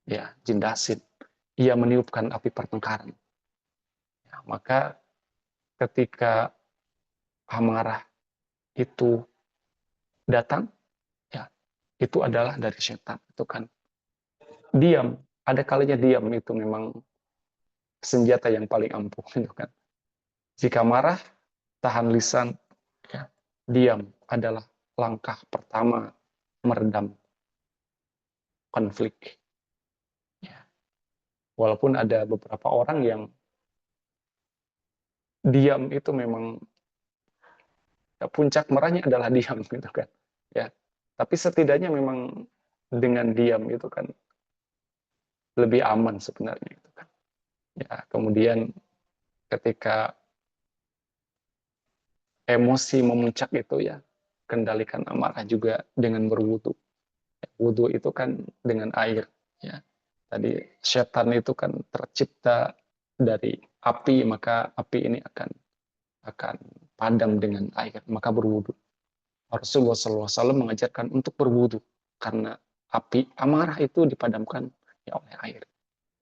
ya, jin dasin. Ia meniupkan api pertengkaran. Ya, maka ketika amarah itu datang, ya, itu adalah dari setan. Itu kan diam. Ada kalanya diam itu memang senjata yang paling ampuh, gitu kan. Jika marah, tahan lisan, ya, diam adalah langkah pertama meredam konflik. Ya. Walaupun ada beberapa orang yang diam itu memang, ya, puncak marahnya adalah diam, gitu kan. Ya, tapi setidaknya memang dengan diam itu kan lebih aman sebenarnya, gitu kan. Ya, kemudian ketika emosi memuncak itu, ya, kendalikan amarah juga dengan berwudu. Wudu itu kan dengan air, ya. Tadi setan itu kan tercipta dari api, maka api ini akan padam dengan air, maka berwudu. Rasulullah SAW mengajarkan untuk berwudu karena api amarah itu dipadamkan, ya, oleh air.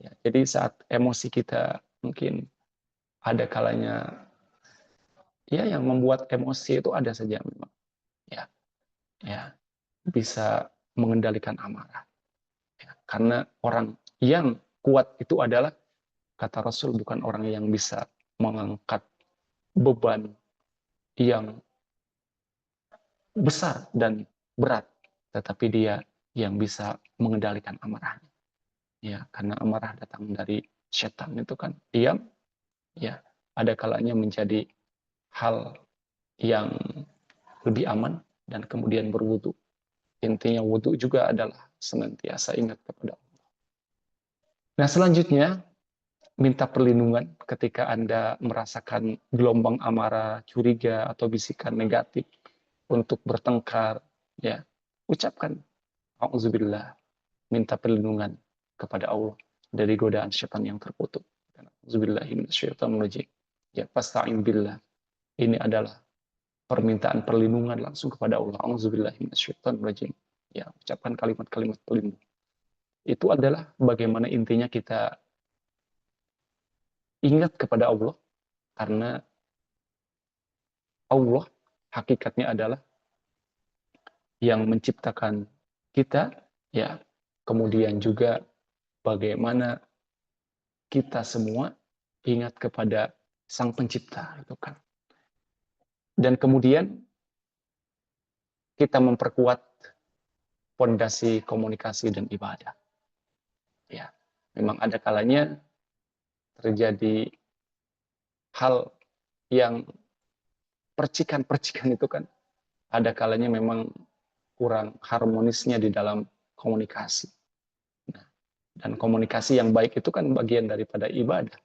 Ya, jadi saat emosi kita mungkin ada kalanya, ya, yang membuat emosi itu ada saja memang, ya, ya, bisa mengendalikan amarah. Ya, karena orang yang kuat itu adalah, kata Rasul, bukan orang yang bisa mengangkat beban yang besar dan berat, tetapi dia yang bisa mengendalikan amarahnya. Ya, karena amarah datang dari setan itu kan diam, ya, ada kalanya menjadi hal yang lebih aman dan kemudian berwudu. Intinya wudu juga adalah senantiasa ingat kepada Allah. Nah, selanjutnya minta perlindungan ketika Anda merasakan gelombang amarah, curiga, atau bisikan negatif untuk bertengkar, ya, ucapkan auzubillah, minta perlindungan kepada Allah dari godaan syaitan yang terkutuk. Auzubillahiminasyaitonirrajim. Ya, fasta'in billah. Ini adalah permintaan perlindungan langsung kepada Allah. Auzubillahiminasyaitonirrajim. Ya, ucapkan kalimat-kalimat pelindung. Itu adalah bagaimana intinya kita ingat kepada Allah, karena Allah hakikatnya adalah yang menciptakan kita, ya, kemudian juga bagaimana kita semua ingat kepada Sang Pencipta, itu kan. Dan kemudian kita memperkuat fondasi komunikasi dan ibadah. Ya, memang ada kalanya terjadi hal yang percikan-percikan itu kan, ada kalanya memang kurang harmonisnya di dalam komunikasi. Nah, dan komunikasi yang baik itu kan bagian daripada ibadah,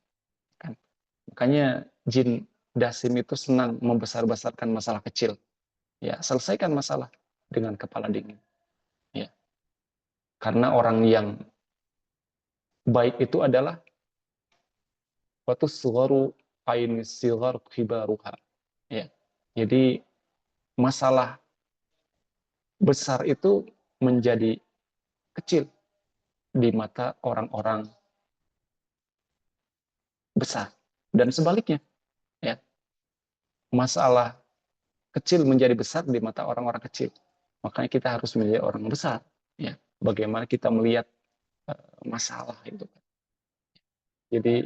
kan. Makanya jin dasim itu senang membesar-besarkan masalah kecil. Ya, selesaikan masalah dengan kepala dingin. Ya, karena orang yang baik itu adalah waktu suwaru ain sigar kibaruha. Ya, jadi masalah besar itu menjadi kecil di mata orang-orang besar, dan sebaliknya, ya, masalah kecil menjadi besar di mata orang-orang kecil. Makanya kita harus menjadi orang besar, ya, bagaimana kita melihat masalah itu. Jadi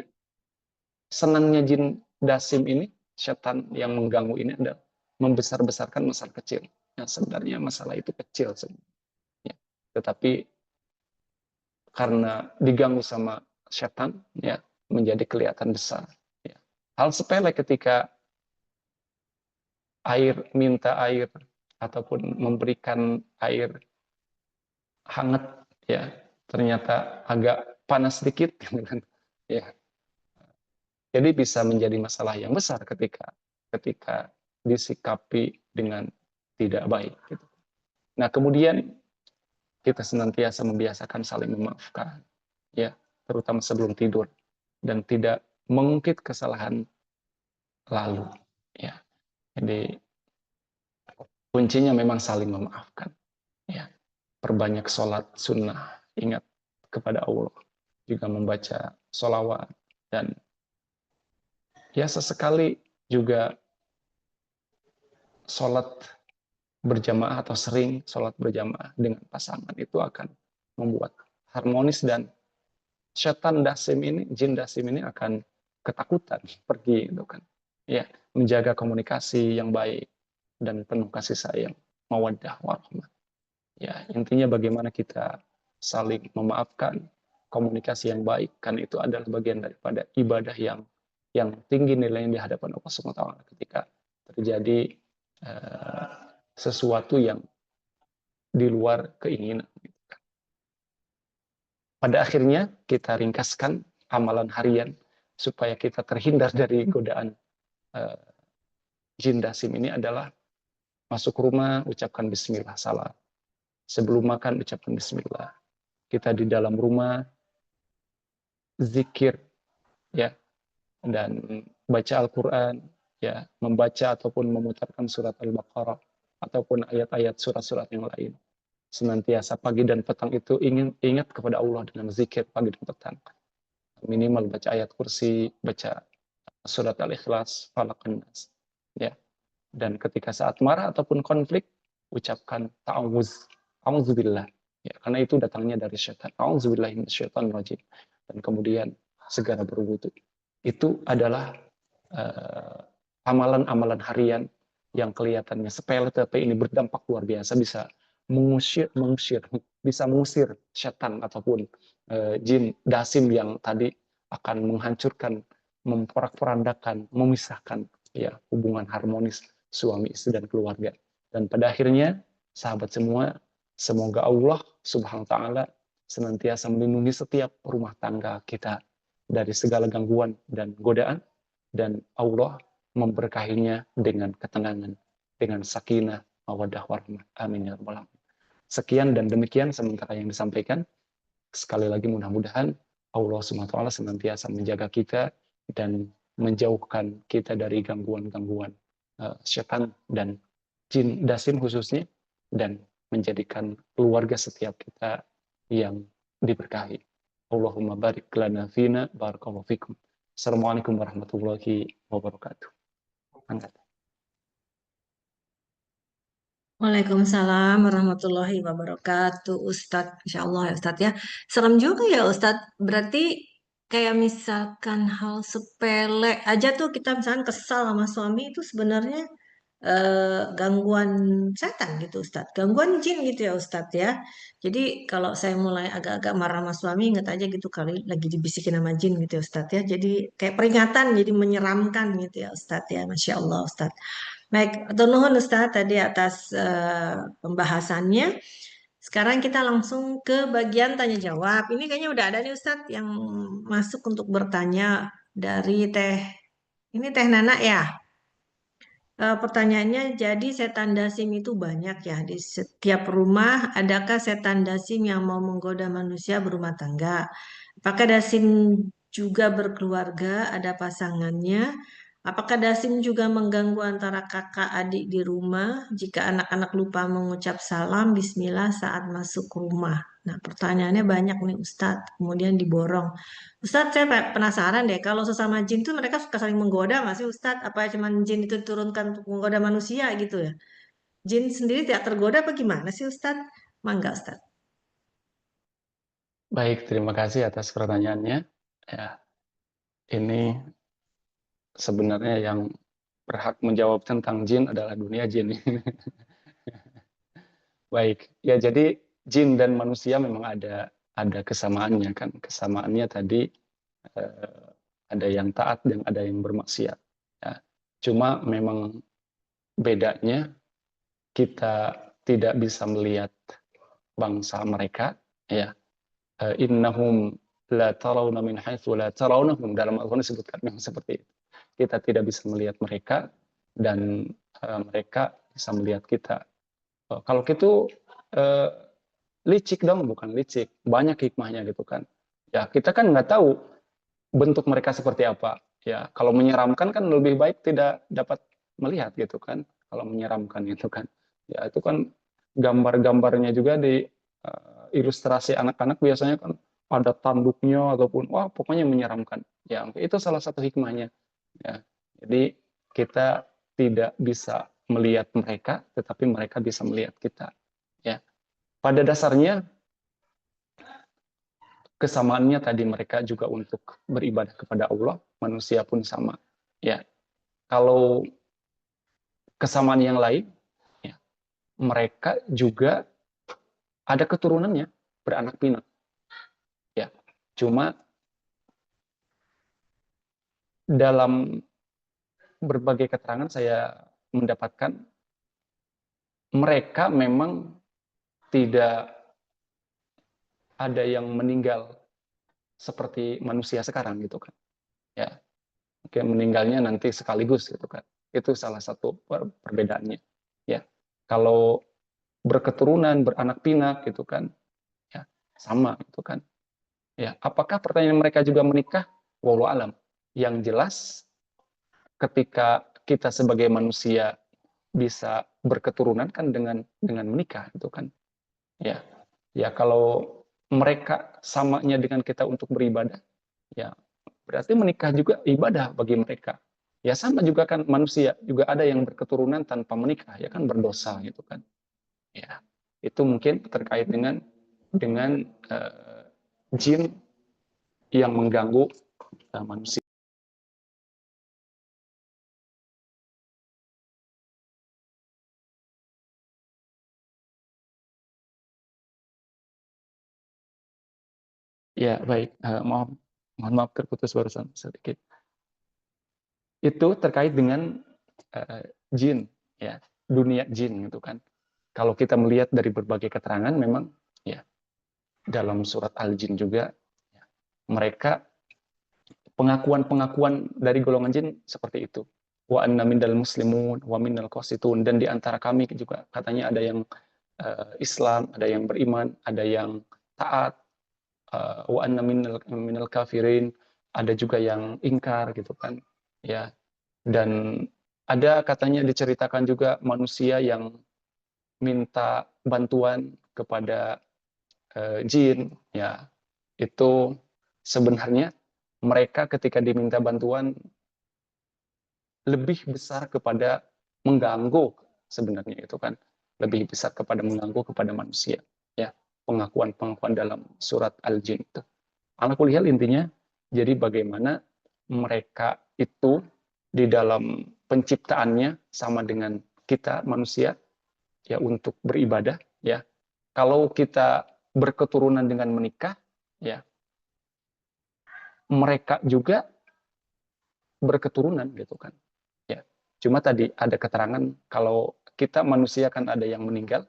senangnya jin dasim ini, setan yang mengganggu ini, adalah membesar-besarkan masalah kecil. Yang sebenarnya masalah itu kecil sebenarnya, tetapi karena diganggu sama setan, ya, menjadi kelihatan besar. Ya. Hal sepele ketika minta air ataupun memberikan air hangat, ya ternyata agak panas sedikit, gitu kan. Ya, jadi bisa menjadi masalah yang besar ketika disikapi dengan tidak baik. Gitu. Nah, kemudian kita senantiasa membiasakan saling memaafkan, ya, terutama sebelum tidur, dan tidak mengungkit kesalahan lalu. Ya, jadi kuncinya memang saling memaafkan. Ya, perbanyak sholat sunnah, ingat kepada Allah, juga membaca sholawat, dan ya sesekali juga sholat berjamaah atau sering sholat berjamaah dengan pasangan itu akan membuat harmonis, dan setan dasim ini, jin dasim ini akan ketakutan pergi, gitu kan. Ya, menjaga komunikasi yang baik dan penuh kasih sayang, mawaddah warahmah. Ya, intinya bagaimana kita saling memaafkan, komunikasi yang baik, kan itu adalah bagian daripada ibadah yang tinggi nilainya di hadapan Allah SWT ketika terjadi uh, sesuatu yang di luar keinginan. Pada akhirnya kita ringkaskan amalan harian supaya kita terhindar dari godaan uh, jin dasim ini adalah masuk rumah ucapkan bismillah, salat. Sebelum makan ucapkan bismillah. Kita di dalam rumah zikir, ya, dan baca Al-Quran, ya, membaca ataupun memutarkan surat Al-Baqarah ataupun ayat-ayat surat-surat yang lain. Senantiasa pagi dan petang itu ingat kepada Allah dengan zikir pagi dan petang. Minimal baca ayat kursi, baca surat Al-Ikhlas, Falaq, Nas. Ya. Dan ketika saat marah ataupun konflik, ucapkan ta'awuz, a'udzubillah. Ya, karena itu datangnya dari syaitan. A'udzubillahi minasyaitonirrajim. Dan kemudian segera berwudu. Itu adalah amalan-amalan harian yang kelihatannya sepele, tapi ini berdampak luar biasa, bisa bisa mengusir setan ataupun jin dasim yang tadi akan menghancurkan, memporak-porandakan, memisahkan, ya, hubungan harmonis suami istri dan keluarga. Dan pada akhirnya, sahabat semua, semoga Allah Subhanahu wa taala senantiasa melindungi setiap rumah tangga kita dari segala gangguan dan godaan, dan Allah memberkahinya dengan ketenangan, dengan sakinah, mawaddah warahmah. Amin ya rabbal alamin. Sekian dan demikian sementara yang disampaikan. Sekali lagi mudah-mudahan Allah SWT senantiasa menjaga kita dan menjauhkan kita dari gangguan-gangguan setan dan jin dasim khususnya, dan menjadikan keluarga setiap kita yang diberkahi. Allahumma barik lana fina barakallahu fikum. Assalamualaikum warahmatullahi wabarakatuh. Angkat. Waalaikumsalam warahmatullahi wabarakatuh, Ustadz. Insya Allah ya Ustadz ya. Serem juga ya Ustadz. Berarti kayak misalkan hal sepele aja tuh kita misalkan kesal sama suami itu sebenarnya gangguan setan gitu Ustadz. Gangguan jin gitu ya Ustadz ya. Jadi kalau saya mulai agak-agak marah sama suami, ingat aja gitu kali lagi dibisikin sama jin gitu ya Ustadz ya. Jadi kayak peringatan, jadi menyeramkan gitu ya Ustadz ya. Masya Allah Ustadz. Baik, atur nuhun Ustaz tadi atas pembahasannya. Sekarang kita langsung ke bagian tanya jawab. Ini kayaknya udah ada nih Ustaz yang masuk untuk bertanya dari ini Teh Nana ya. Pertanyaannya, jadi setan dasim itu banyak ya di setiap rumah. Adakah setan dasim yang mau menggoda manusia berumah tangga? Apakah dasim juga berkeluarga, ada pasangannya? Apakah dasim juga mengganggu antara kakak adik di rumah jika anak-anak lupa mengucap salam Bismillah saat masuk rumah? Nah, pertanyaannya banyak nih Ustadz, kemudian diborong. Ustadz, saya penasaran deh, kalau sesama jin tuh mereka suka saling menggoda nggak sih Ustadz? Apa cuma jin itu diturunkan untuk menggoda manusia gitu ya? Jin sendiri tidak tergoda apa gimana sih Ustadz? Mangga Ustadz. Baik, terima kasih atas pertanyaannya. Ya, ini sebenarnya yang berhak menjawab tentang jin adalah dunia jin. Baik, ya jadi jin dan manusia memang ada kesamaannya kan. Kesamaannya tadi ada yang taat dan ada yang bermaksiat. Ya. Cuma memang bedanya kita tidak bisa melihat bangsa mereka, ya. Innahum la tarawna min haitsu la tarawnahum, dalam Al-Qur'an disebutkan memang seperti itu. Kita tidak bisa melihat mereka dan mereka bisa melihat kita. Kalau gitu licik dong, bukan licik, banyak hikmahnya gitu kan. Ya, kita kan nggak tahu bentuk mereka seperti apa. Ya, kalau menyeramkan kan lebih baik tidak dapat melihat gitu kan. Kalau menyeramkan gitu kan. Ya, itu kan gambar-gambarnya juga di ilustrasi anak-anak biasanya kan ada tanduknya ataupun wah pokoknya menyeramkan. Ya, itu salah satu hikmahnya. Ya. Jadi kita tidak bisa melihat mereka, tetapi mereka bisa melihat kita. Ya. Pada dasarnya kesamaannya tadi mereka juga untuk beribadah kepada Allah, manusia pun sama. Ya, kalau kesamaan yang lain, ya, mereka juga ada keturunannya beranak pinak. Ya, cuma dalam berbagai keterangan saya mendapatkan mereka memang tidak ada yang meninggal seperti manusia sekarang gitu kan. Ya, oke, meninggalnya nanti sekaligus gitu kan. Itu salah satu perbedaannya. Ya, kalau berketurunan, beranak pinak gitu kan, ya sama gitu kan. Ya, apakah pertanyaan mereka juga menikah? Wallahu alam. Yang jelas ketika kita sebagai manusia bisa berketurunan kan dengan menikah itu kan. Ya. Ya kalau mereka samanya dengan kita untuk beribadah, ya berarti menikah juga ibadah bagi mereka. Ya sama juga kan manusia juga ada yang berketurunan tanpa menikah ya kan berdosa gitu kan. Ya. Itu mungkin terkait dengan jin yang mengganggu manusia. Ya, baik. Mohon maaf terputus barusan sedikit. Itu terkait dengan jin, ya, dunia jin gitu kan. Kalau kita melihat dari berbagai keterangan, memang ya dalam surat Al-Jin juga ya, mereka pengakuan-pengakuan dari golongan jin seperti itu. Wa anna minal muslimun wa minal qasitun, dan di antara kami juga katanya ada yang Islam, ada yang beriman, ada yang taat, wa anna minal kafirin, ada juga yang ingkar gitu kan. Ya. Dan ada katanya diceritakan juga manusia yang minta bantuan kepada jin, ya. Itu sebenarnya mereka ketika diminta bantuan lebih besar kepada mengganggu, sebenarnya itu kan lebih besar kepada mengganggu kepada manusia, ya, pengakuan-pengakuan dalam surat Al-Jin itu. Ala kulihal intinya, jadi bagaimana mereka itu di dalam penciptaannya sama dengan kita manusia, ya, untuk beribadah, ya. Kalau kita berketurunan dengan menikah, ya, mereka juga berketurunan gitu kan. Ya. Cuma tadi ada keterangan kalau kita manusia kan ada yang meninggal.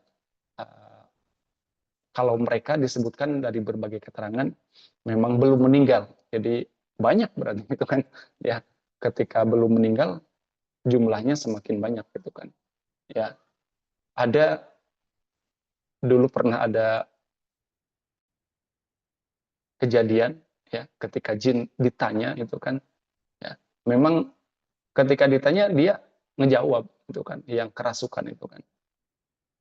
Kalau mereka disebutkan dari berbagai keterangan memang belum meninggal. Jadi banyak berarti itu kan, ya. Ketika belum meninggal jumlahnya semakin banyak gitu kan. Ya. Ada dulu pernah ada kejadian, ya, ketika jin ditanya itu kan, ya. Memang ketika ditanya dia ngejawab itu kan, yang kerasukan itu kan.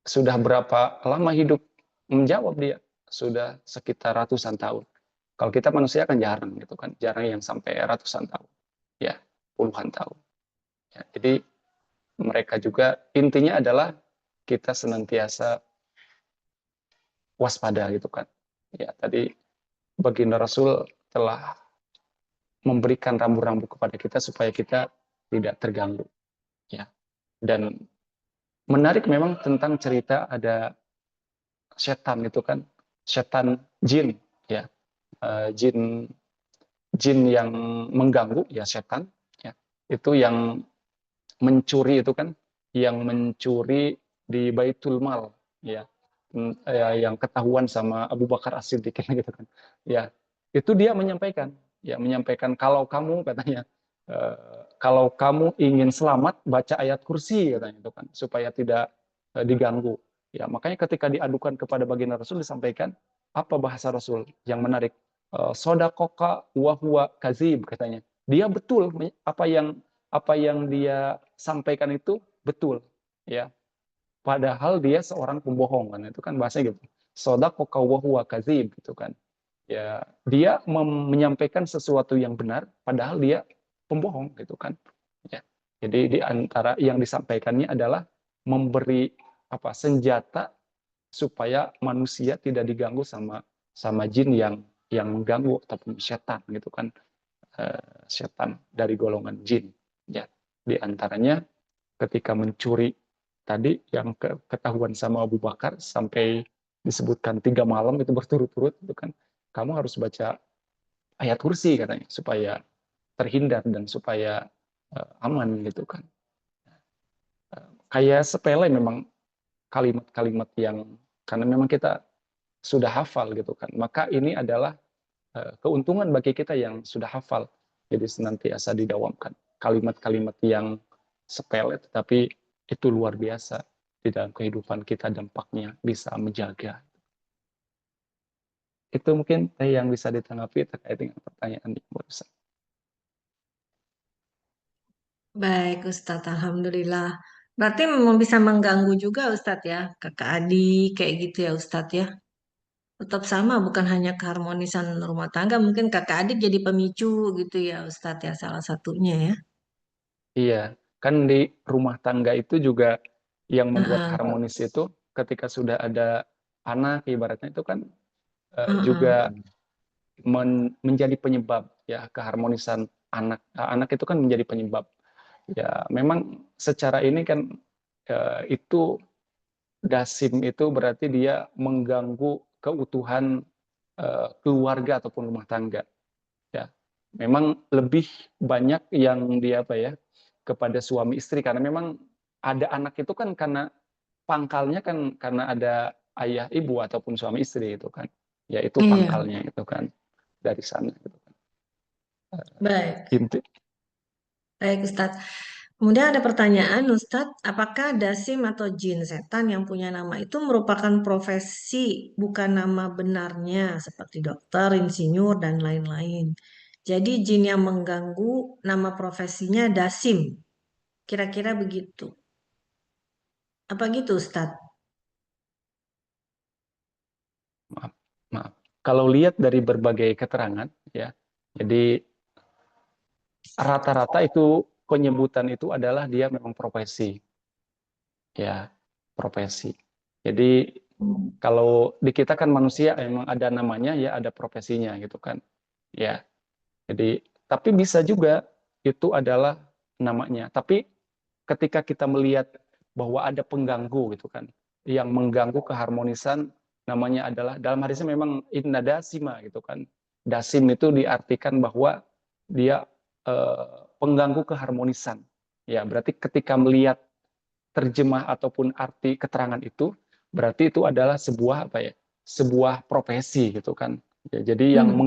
Sudah berapa lama hidup? Menjawab dia, sudah sekitar ratusan tahun. Kalau kita manusia kan jarang gitu kan, jarang yang sampai ratusan tahun, ya, puluhan tahun. Ya, jadi mereka juga intinya adalah kita senantiasa waspada gitu kan. Ya, tadi baginda Rasul telah memberikan rambu-rambu kepada kita supaya kita tidak terganggu, ya. Dan menarik memang tentang cerita ada setan itu kan, setan jin, ya. Jin jin yang mengganggu, ya, setan, ya, itu yang mencuri itu kan, yang mencuri di Baitul Mal, ya, yang ketahuan sama Abu Bakar As-Siddiq gitu kan, ya, itu dia menyampaikan kalau kamu katanya, kalau kamu ingin selamat baca ayat kursi katanya itu kan supaya tidak diganggu, ya, makanya ketika diadukan kepada baginda Rasul disampaikan apa bahasa Rasul yang menarik, sodakoka wahwa kazib katanya, dia betul apa yang dia sampaikan itu betul, ya, padahal dia seorang pembohong kan, itu kan bahasa gitu, sodakoka wahwa kazib gitu kan, ya, dia menyampaikan sesuatu yang benar padahal dia pembohong gitu kan, ya. Jadi di antara yang disampaikannya adalah memberi apa senjata supaya manusia tidak diganggu sama sama jin yang mengganggu ataupun setan gitu kan, setan dari golongan jin, ya, di antaranya ketika mencuri tadi yang ketahuan sama Abu Bakar sampai disebutkan 3 malam itu berturut-turut itu kan, kamu harus baca ayat kursi katanya supaya terhindar dan supaya aman gitu kan. Kayak sepele memang kalimat-kalimat yang karena memang kita sudah hafal gitu kan, maka ini adalah keuntungan bagi kita yang sudah hafal, jadi senantiasa didawamkan kalimat-kalimat yang sepele tetapi itu luar biasa di dalam kehidupan kita, dampaknya bisa menjaga. Itu mungkin yang bisa ditanggapi terkait dengan pertanyaan yang barusan. Baik, Ustadz. Alhamdulillah. Berarti memang bisa mengganggu juga, Ustadz ya. Kakak adik, kayak gitu ya, Ustadz ya. Tetap sama, bukan hanya keharmonisan rumah tangga. Mungkin kakak adik jadi pemicu gitu ya, Ustadz ya. Salah satunya ya. Iya, kan di rumah tangga itu juga yang membuat Heeh, harmonis itu ketika sudah ada anak ibaratnya itu kan juga heeh. menjadi penyebab ya keharmonisan anak. Anak itu kan menjadi penyebab. Ya, memang secara ini kan itu dasim itu berarti dia mengganggu keutuhan keluarga ataupun rumah tangga. Ya, memang lebih banyak yang dia apa ya kepada suami istri karena memang ada anak itu kan karena pangkalnya kan karena ada ayah ibu ataupun suami istri itu kan, ya itu Iya, pangkalnya itu kan dari sana gitu kan. baik. Inti Baik, Ustadz. Kemudian ada pertanyaan, Ustadz, apakah dasim atau jin setan yang punya nama itu merupakan profesi, bukan nama benarnya, seperti dokter, insinyur, dan lain-lain. Jadi jin yang mengganggu nama profesinya dasim. Kira-kira begitu. Apa gitu, Ustadz? maaf, maaf. Kalau lihat dari berbagai keterangan ya, jadi rata-rata itu penyebutan itu adalah dia memang profesi, ya, profesi. Jadi kalau di kita kan manusia memang ada namanya ya, ada profesinya gitu kan. Ya. Jadi tapi bisa juga itu adalah namanya. Tapi ketika kita melihat bahwa ada pengganggu gitu kan, yang mengganggu keharmonisan, namanya adalah dalam hadisnya memang inna dasima gitu kan. Dasim itu diartikan bahwa dia pengganggu keharmonisan. Ya, berarti ketika melihat terjemah ataupun arti keterangan itu, berarti itu adalah sebuah apa ya? Sebuah profesi gitu kan. Ya, jadi Hmm.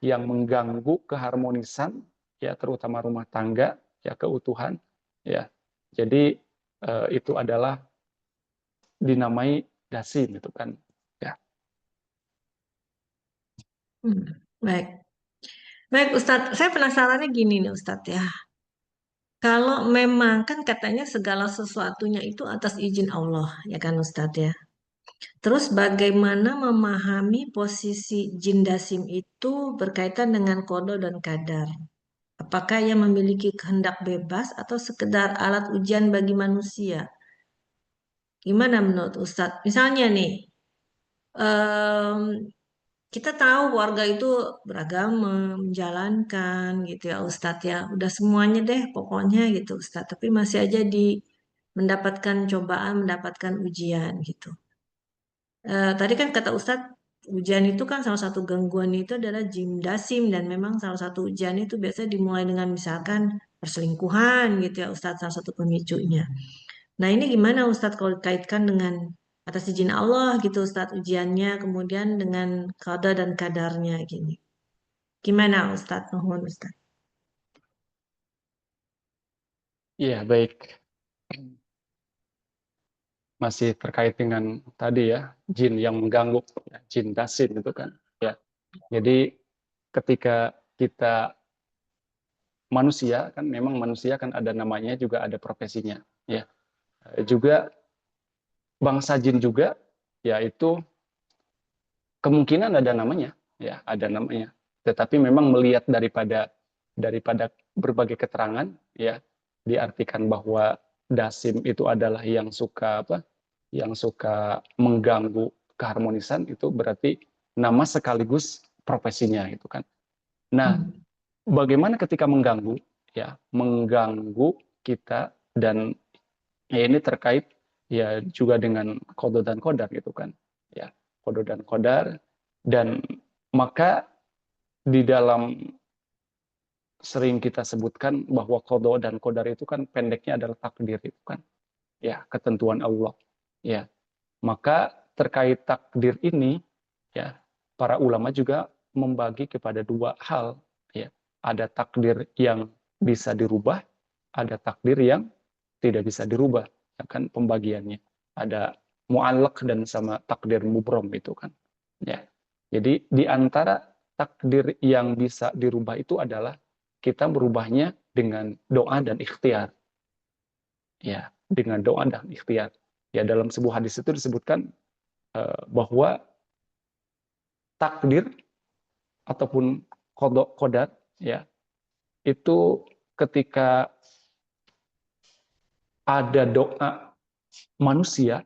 yang mengganggu keharmonisan ya terutama rumah tangga ya keutuhan ya. Jadi itu adalah dinamai dasim gitu kan. Ya. Hmm. Baik. Baik, Ustadz. Saya penasarannya gini nih, Ustadz ya. Kalau memang kan katanya segala sesuatunya itu atas izin Allah, ya kan Ustadz ya. Terus bagaimana memahami posisi jin dasim itu berkaitan dengan kodo dan kadar? Apakah ia memiliki kehendak bebas atau sekedar alat ujian bagi manusia? Gimana menurut Ustadz? Misalnya nih, em, kita tahu warga itu beragama, menjalankan gitu ya Ustadz ya. Udah semuanya deh pokoknya gitu Ustadz. Tapi masih aja mendapatkan cobaan, mendapatkan ujian gitu. Tadi kan kata Ustadz, ujian itu kan salah satu gangguan itu adalah jin dasim dan memang salah satu ujian itu biasanya dimulai dengan misalkan perselingkuhan gitu ya Ustadz, salah satu pemicunya. Nah, ini gimana Ustadz kalau dikaitkan dengan atas izin Allah gitu Ustadz ujiannya, kemudian dengan qada dan kadarnya gini. Gimana Ustadz? Mohon Ustadz. Iya, baik. Masih terkait dengan tadi ya, jin yang mengganggu, ya, jin dasin itu kan. Ya, jadi ketika kita manusia kan memang manusia kan ada namanya juga ada profesinya. Ya, juga bangsa jin juga, yaitu kemungkinan ada namanya, ya ada namanya. Tetapi memang melihat daripada berbagai keterangan, ya diartikan bahwa dasim itu adalah yang suka apa? Yang suka mengganggu keharmonisan itu berarti nama sekaligus profesinya itu kan. Nah, Hmm. bagaimana ketika mengganggu, ya mengganggu kita dan ya ini terkait ya juga dengan kodo dan kodar gitu kan, ya kodo dan kodar dan maka di dalam sering kita sebutkan bahwa kodo dan kodar itu kan pendeknya adalah takdir itu kan, ya ketentuan Allah, ya maka terkait takdir ini ya para ulama juga membagi kepada dua hal, ya ada takdir yang bisa dirubah, ada takdir yang tidak bisa dirubah, ya kan pembagiannya ada mu'allaq dan sama takdir mubrom itu kan, ya jadi di antara takdir yang bisa dirubah itu adalah kita merubahnya dengan doa dan ikhtiar, ya dengan doa dan ikhtiar, ya dalam sebuah hadis itu disebutkan bahwa takdir ataupun kodok kodat ya itu ketika ada doa manusia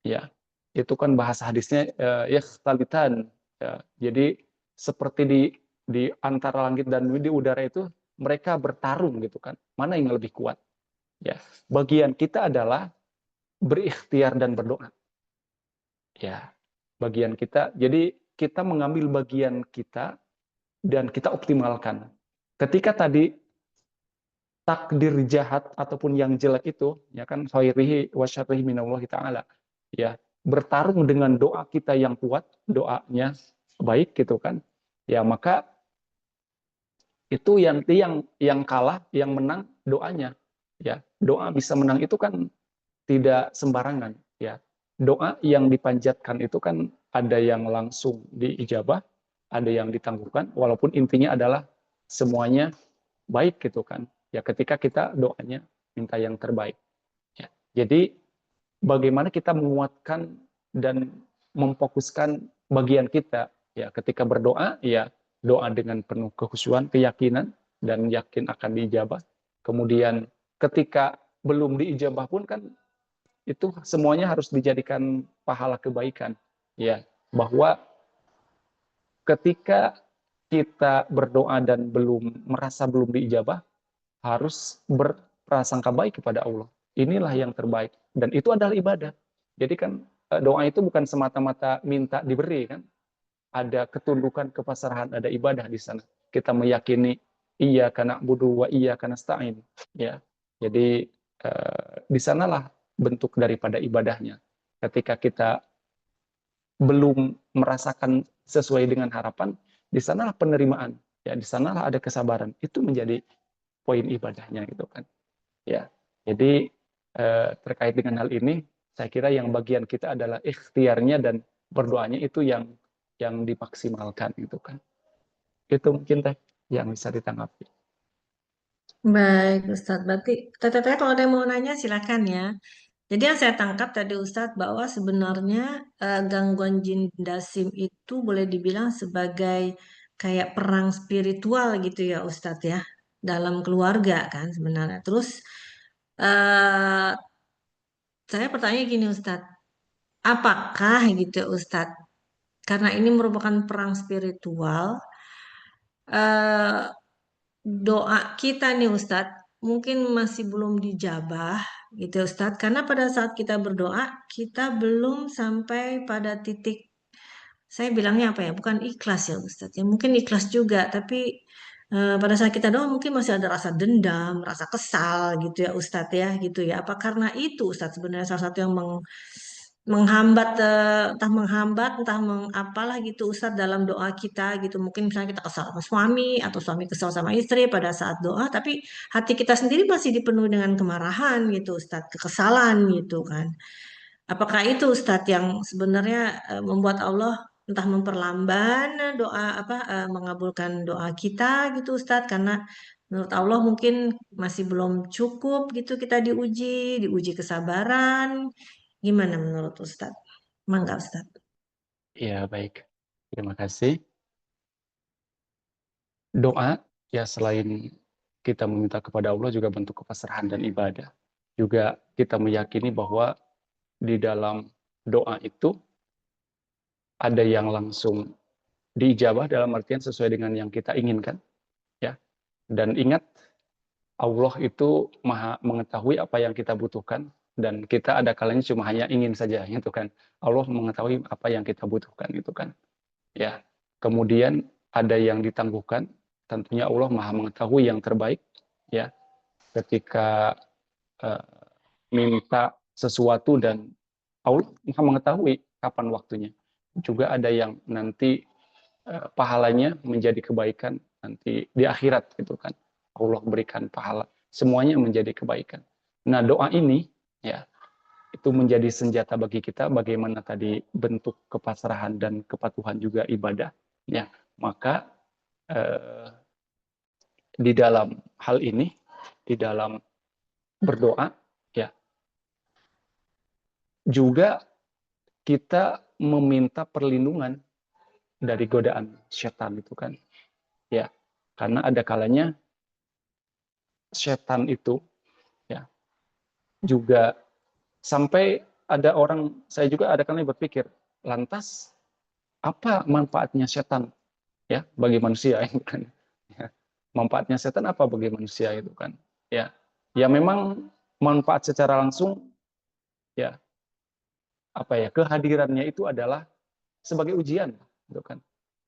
ya itu kan bahasa hadisnya ya talitan ya. Jadi seperti di antara langit dan di udara itu mereka bertarung gitu kan, mana yang lebih kuat, ya bagian kita adalah berikhtiar dan berdoa, ya bagian kita, jadi kita mengambil bagian kita dan kita optimalkan. Ketika tadi takdir jahat ataupun yang jelek itu, ya kan khairihi wa syarrihi minallahi taala. Ya, bertarung dengan doa kita yang kuat, doanya baik gitu kan. Ya, maka itu yang kalah, yang menang doanya. Ya, doa bisa menang itu kan tidak sembarangan, ya. Doa yang dipanjatkan itu kan ada yang langsung diijabah, ada yang ditangguhkan, walaupun intinya adalah semuanya baik gitu kan. Ya ketika kita doanya minta yang terbaik. Ya. Jadi bagaimana kita menguatkan dan memfokuskan bagian kita ya ketika berdoa ya doa dengan penuh kekhusyuan, keyakinan dan yakin akan diijabah. Kemudian ketika belum diijabah pun kan itu semuanya harus dijadikan pahala kebaikan ya bahwa ketika kita berdoa dan merasa belum diijabah harus berprasangka baik kepada Allah. Inilah yang terbaik dan itu adalah ibadah. Jadi kan doa itu bukan semata-mata minta diberi kan. Ada ketundukan, kepasrahan, ada ibadah di sana. Kita meyakini iya karena budu wa iya karena stain. Ya, jadi di sanalah bentuk daripada ibadahnya. Ketika kita belum merasakan sesuai dengan harapan, di sanalah penerimaan. Ya, di sanalah ada kesabaran. Itu menjadi poin ibadahnya gitu kan. Ya, jadi terkait dengan hal ini, saya kira yang bagian kita adalah ikhtiarnya dan berdoanya itu yang dimaksimalkan gitu kan. Itu mungkin teh yang bisa ditanggapi. Baik Ustadz, berarti teteh kalau ada yang mau nanya silakan ya. Jadi yang saya tangkap tadi Ustadz bahwa sebenarnya gangguan jin dasim itu boleh dibilang sebagai kayak perang spiritual gitu ya Ustadz ya dalam keluarga kan sebenarnya. Terus eh saya bertanya gini Ustadz, apakah gitu ya, Ustadz karena ini merupakan perang spiritual eh doa kita nih Ustadz mungkin masih belum dijabah gitu ya Ustadz karena pada saat kita berdoa kita belum sampai pada titik saya bilangnya apa ya bukan ikhlas ya Ustadz ya mungkin ikhlas juga tapi pada saat kita doa mungkin masih ada rasa dendam, rasa kesal gitu ya Ustadz ya gitu ya. Apa karena itu Ustadz sebenarnya salah satu yang menghambat entah menghambat entah apalah gitu Ustadz dalam doa kita gitu. Mungkin misalnya kita kesal sama suami atau suami kesal sama istri pada saat doa, tapi hati kita sendiri masih dipenuhi dengan kemarahan gitu Ustadz, kekesalan gitu kan. Apakah itu Ustadz yang sebenarnya membuat Allah entah memperlamban doa apa mengabulkan doa kita gitu Ustadz, karena menurut Allah mungkin masih belum cukup gitu kita diuji kesabaran. Gimana menurut Ustadz? Mangga Ustadz. Ya, baik. Terima kasih. Doa, ya selain kita meminta kepada Allah juga bentuk kepasrahan dan ibadah. Juga kita meyakini bahwa di dalam doa itu ada yang langsung diijabah dalam artian sesuai dengan yang kita inginkan, ya. Dan ingat, Allah itu Maha mengetahui apa yang kita butuhkan dan kita ada kalanya cuma hanya ingin saja, gitu kan. Allah mengetahui apa yang kita butuhkan, gitu kan. Ya. Kemudian ada yang ditangguhkan, tentunya Allah Maha mengetahui yang terbaik, ya. Ketika uh, minta sesuatu dan Allah Maha mengetahui kapan waktunya. Juga ada yang nanti pahalanya menjadi kebaikan nanti di akhirat, gitu kan. Allah berikan pahala, semuanya menjadi kebaikan. Nah, doa ini ya itu menjadi senjata bagi kita bagaimana tadi bentuk kepasrahan dan kepatuhan juga ibadah, ya. Maka eh, di dalam hal ini, di dalam berdoa, ya, juga kita meminta perlindungan dari godaan setan, itu kan, ya. Karena ada kalanya setan itu, ya, juga sampai ada orang, saya juga ada kali berpikir, lantas apa manfaatnya setan, ya, bagi manusia, itu kan. Ya. Manfaatnya setan apa bagi manusia, itu kan. Ya. Ya memang manfaat secara langsung, ya, apa ya, kehadirannya itu adalah sebagai ujian, gitu kan.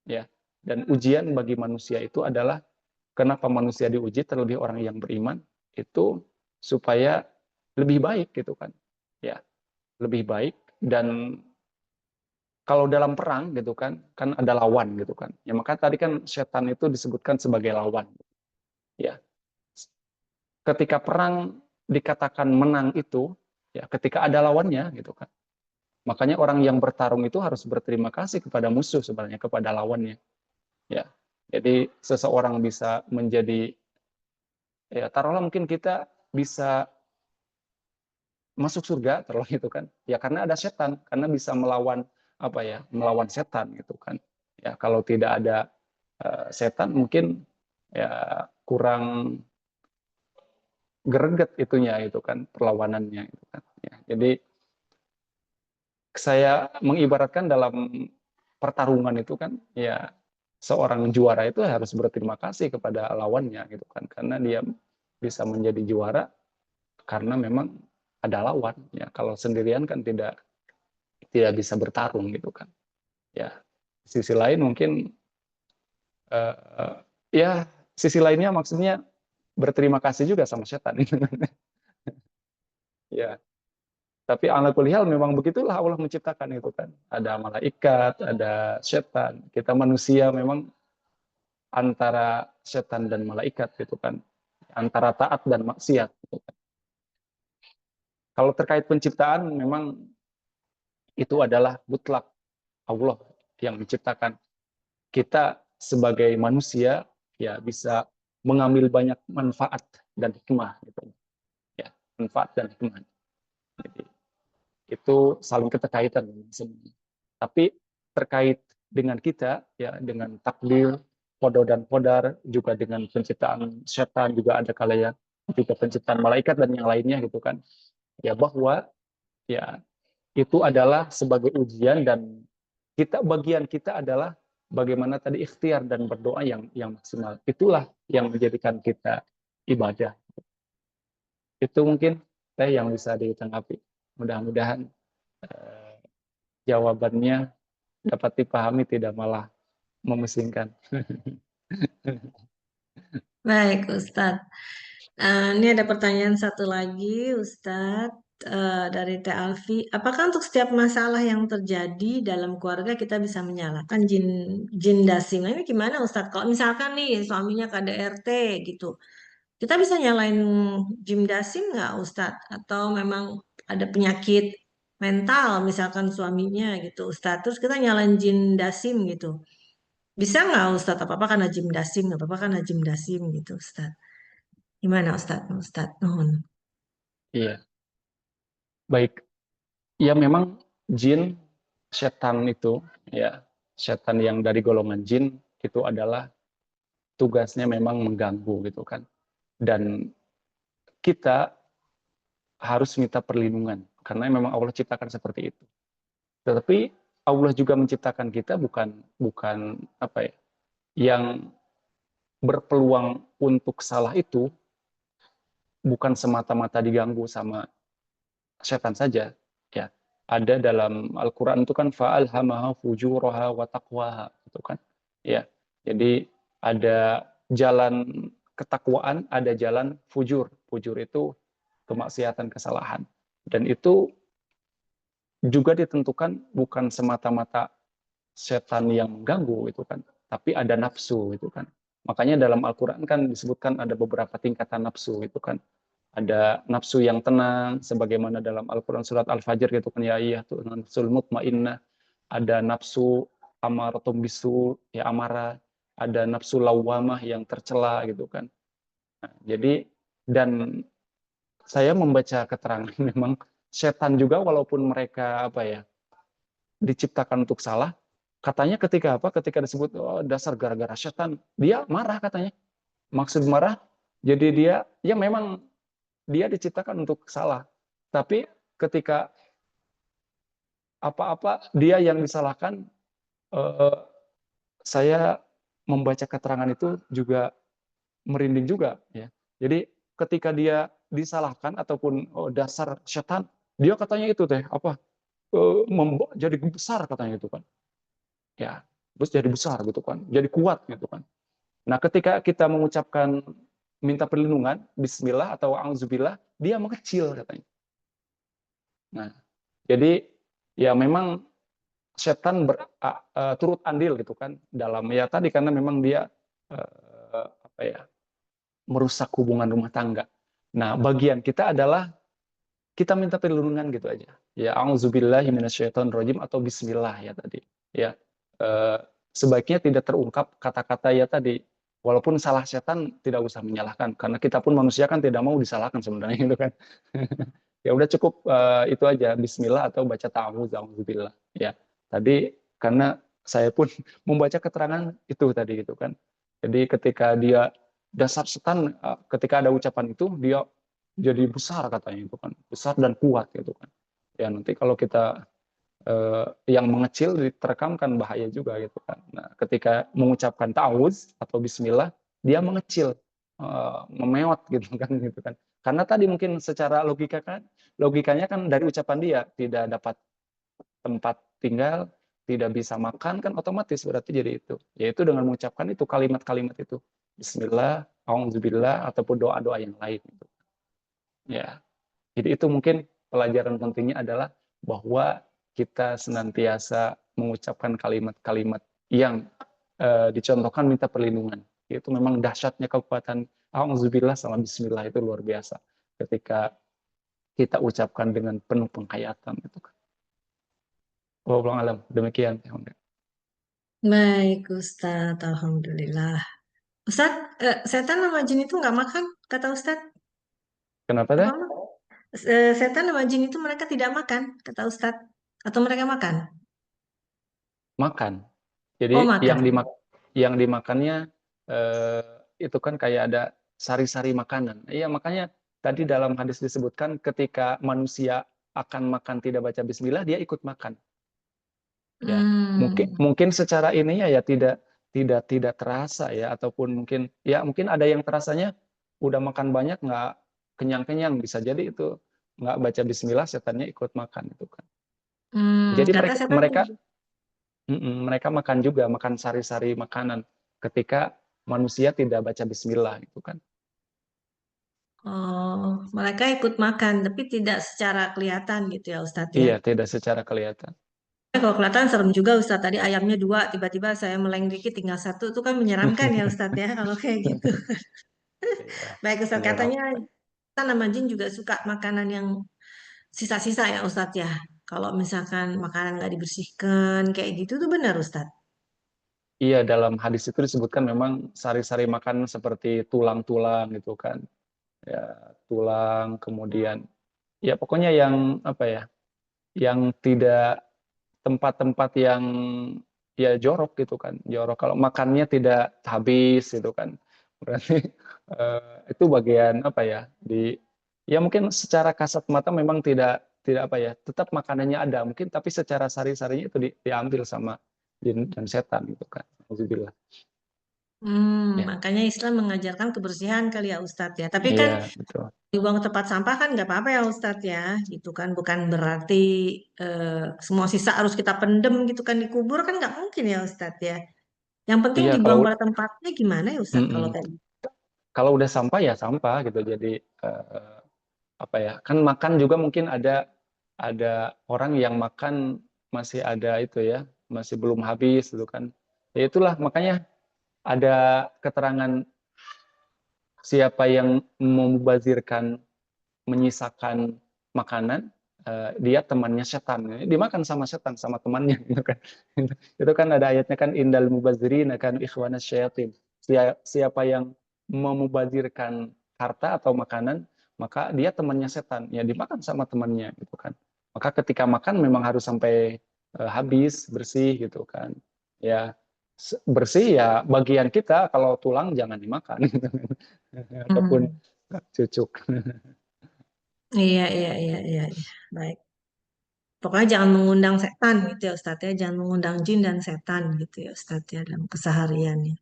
Ya. Dan ujian bagi manusia itu adalah kenapa manusia diuji, terlebih orang yang beriman itu supaya lebih baik, gitu kan. Ya, lebih baik. Dan kalau dalam perang, gitu kan ada lawan, gitu kan. Ya maka tadi kan setan itu disebutkan sebagai lawan. Ya, ketika perang dikatakan menang itu, ya ketika ada lawannya, gitu kan. Makanya orang yang bertarung itu harus berterima kasih kepada musuh sebenarnya, kepada lawannya. Ya, jadi seseorang bisa menjadi, ya taruhlah mungkin kita bisa masuk surga, terlalu itu kan, ya karena ada setan, karena bisa melawan apa ya, melawan setan, gitu kan. Ya kalau tidak ada setan mungkin ya kurang greget itunya, itu kan, perlawanannya, itu kan. Ya, jadi saya mengibaratkan dalam pertarungan itu kan, ya seorang juara itu harus berterima kasih kepada lawannya, gitu kan, karena dia bisa menjadi juara karena memang ada lawan, ya kalau sendirian kan tidak tidak bisa bertarung, gitu kan. Ya, sisi lain mungkin uh, ya sisi lainnya maksudnya berterima kasih juga sama setan. Ya, tapi ala kulihal memang begitulah Allah menciptakan, itu kan. Ada malaikat, ada setan. Kita manusia memang antara setan dan malaikat, gitu kan. Antara taat dan maksiat, gitu kan. Kalau terkait penciptaan memang itu adalah mutlak Allah yang menciptakan. Kita sebagai manusia ya bisa mengambil banyak manfaat dan hikmah, gitu. Ya, manfaat dan hikmah. Jadi, itu saling keterkaitan sebenarnya. Tapi terkait dengan kita, ya dengan takdir, qada dan qadar, juga dengan penciptaan setan juga ada kalanya, juga penciptaan malaikat dan yang lainnya, gitu kan. Ya bahwa ya itu adalah sebagai ujian dan bagian kita adalah bagaimana tadi ikhtiar dan berdoa yang maksimal. Itulah yang menjadikan kita ibadah. Itu mungkin yang bisa ditanggapi. Mudah-mudahan eh, jawabannya dapat dipahami, tidak malah memusingkan. Baik, Ustadz. Ini ada pertanyaan satu lagi, Ustadz, dari Teh Alfi. Apakah untuk setiap masalah yang terjadi dalam keluarga kita bisa menyalahkan jin jin dasim? Nah, ini gimana, Ustadz? Kalau misalkan nih suaminya KDRT gitu, kita bisa nyalain jin dasim nggak, Ustadz? Atau memang ada penyakit mental, misalkan suaminya gitu, Ustadz. Terus kita nyalain jin dasim gitu. Bisa nggak, Ustadz? Apa-apa karena jin dasim, nggak apa-apa karena jin dasim gitu, Ustadz. Gimana, Ustadz? Ustadz, nuhun. Iya, baik. Ya memang jin, setan itu, ya setan yang dari golongan jin itu adalah tugasnya memang mengganggu gitu kan. Dan kita harus minta perlindungan karena memang Allah ciptakan seperti itu. Tetapi Allah juga menciptakan kita bukan bukan apa ya, yang berpeluang untuk salah itu bukan semata-mata diganggu sama setan saja, ya. Ada dalam Al-Qur'an itu kan fa'alhamaha fujuraha wa taqwaha gitu kan. Ya. Jadi ada jalan ketakwaan, ada jalan fujur. Fujur itu kemaksiatan, kesalahan. Dan itu juga ditentukan bukan semata-mata setan yang mengganggu itu kan, tapi ada nafsu itu kan. Makanya dalam Al-Qur'an kan disebutkan ada beberapa tingkatan nafsu itu kan. Ada nafsu yang tenang sebagaimana dalam Al-Qur'an surat Al-Fajr gitu kan, ya iya tuh nafsul mutmainnah, ada nafsu amaratum bisu, ya amarah, ada nafsu lawamah yang tercela gitu kan. Nah, jadi dan saya membaca keterangan memang setan juga walaupun mereka apa ya diciptakan untuk salah, katanya ketika apa ketika disebut oh, dasar gara-gara setan dia marah katanya, maksud marah jadi dia ya memang dia diciptakan untuk salah, tapi ketika apa-apa dia yang disalahkan, eh, saya membaca keterangan itu juga merinding juga ya. Jadi ketika dia disalahkan ataupun oh, dasar setan, dia katanya itu teh apa jadi besar katanya itu kan, ya terus jadi besar gitu kan, jadi kuat gitu kan. Nah ketika kita mengucapkan minta perlindungan Bismillah atau Auzubillah, dia mengecil katanya. Nah jadi ya memang setan turut andil gitu kan dalam ya tadi karena memang dia apa ya merusak hubungan rumah tangga. Nah, bagian kita adalah kita minta perlindungan gitu aja. Ya, auzubillahi minasyaitonirrajim atau bismillah ya tadi. Ya. eh, Sebaiknya tidak terungkap kata-kata ya tadi. Walaupun salah setan tidak usah menyalahkan karena kita pun manusia kan tidak mau disalahkan sebenarnya gitu kan. Ya udah cukup itu aja bismillah atau baca ta'awudz auzubillah. Ya. Tadi karena saya pun membaca keterangan itu tadi gitu kan. Jadi ketika dia dasar setan ketika ada ucapan itu dia jadi besar katanya itu kan besar dan kuat gitu kan ya nanti kalau kita yang mengecil diterekamkan bahaya juga gitu kan nah ketika mengucapkan ta'awuz atau bismillah dia mengecil memewat gitu kan karena tadi mungkin secara logikanya kan dari ucapan dia tidak dapat tempat tinggal tidak bisa makan kan otomatis berarti jadi itu yaitu dengan mengucapkan itu kalimat-kalimat itu bismillah auzubillah ataupun doa-doa yang lain gitu. Ya, jadi itu mungkin pelajaran pentingnya adalah bahwa kita senantiasa mengucapkan kalimat-kalimat yang dicontohkan minta perlindungan. Itu memang dahsyatnya kekuatan Alhamdulillah sama Bismillah itu luar biasa. Ketika kita ucapkan dengan penuh penghayatan itu kan. Wallahu alam demikian. Baik, Ustadz. Alhamdulillah. Ustadz, setan sama jin itu nggak makan, kata Ustadz. Kenapa Apa? teh? Setan sama jin itu mereka tidak makan, kata Ustadz. Atau mereka makan? Makan. Oh, Jadi makan. yang dimakannya eh, itu kan kayak ada sari-sari makanan. Iya, makanya tadi dalam hadis disebutkan ketika manusia akan makan tidak baca bismillah, dia ikut makan. Ya, mungkin Hmm. mungkin secara ini ya tidak terasa ya ataupun mungkin ada yang terasanya udah makan banyak nggak kenyang-kenyang bisa jadi itu nggak baca bismillah setannya ikut makan itu kan. Jadi Kata setan. mereka makan juga makan sari-sari makanan ketika manusia tidak baca bismillah gitu kan. Oh, mereka ikut makan, tapi tidak secara kelihatan gitu ya Ustadz ya. Iya, tidak secara kelihatan. Kalau kelihatan serem juga Ustadz. Tadi ayamnya dua, tiba-tiba saya meleng dikit tinggal satu. Itu kan menyeramkan ya Ustadz ya, kalau kayak gitu. Iya, Baik Ustadz, katanya menyeramkan. kita nama jin juga suka makanan yang sisa-sisa ya Ustadz ya. Kalau misalkan makanan nggak dibersihkan, kayak gitu tuh benar Ustadz. Iya, dalam hadis itu disebutkan memang sari-sari makanan seperti tulang-tulang gitu kan. Ya, tulang, kemudian ya pokoknya yang apa ya, yang tidak tempat-tempat yang ya jorok gitu kan, jorok kalau makannya tidak habis gitu kan, berarti itu bagian apa ya, di ya mungkin secara kasat mata memang tidak apa ya, tetap makanannya ada mungkin, tapi secara sari-sarinya itu diambil sama jin dan setan gitu kan. Alhamdulillah. Ya, Makanya Islam mengajarkan kebersihan kali ya Ustadz ya. Tapi kan iya betul. dibuang ke tempat sampah kan nggak apa-apa ya Ustadz ya. Gitu kan bukan berarti semua sisa harus kita pendem gitu kan dikubur kan nggak mungkin ya Ustadz ya. Yang penting Iya kalau dibuang pada tempatnya gimana ya Ustadz kalau mm-mm. kayak gitu. Kalau udah sampah ya sampah gitu, jadi eh, apa ya, kan makan juga mungkin ada orang yang makan masih ada itu ya, masih belum habis gitu kan, ya itulah makanya ada keterangan siapa yang memubazirkan, menyisakan makanan, dia temannya setan, dimakan sama setan sama temannya gitu kan. Itu kan ada ayatnya kan, indal mubazirin akan ikhwana syayatin, siapa yang memubazirkan harta atau makanan maka dia temannya setan, ya dimakan sama temannya gitu kan. Maka ketika makan memang harus sampai habis bersih gitu kan, ya bersih ya bagian kita, kalau tulang jangan dimakan gitu kan. Ataupun Hmm. cucuk. Iya, iya, iya, iya, iya. Baik. Pokoknya jangan mengundang setan gitu ya Ustadz ya. Jangan mengundang jin dan setan gitu ya Ustadz ya dalam kesehariannya.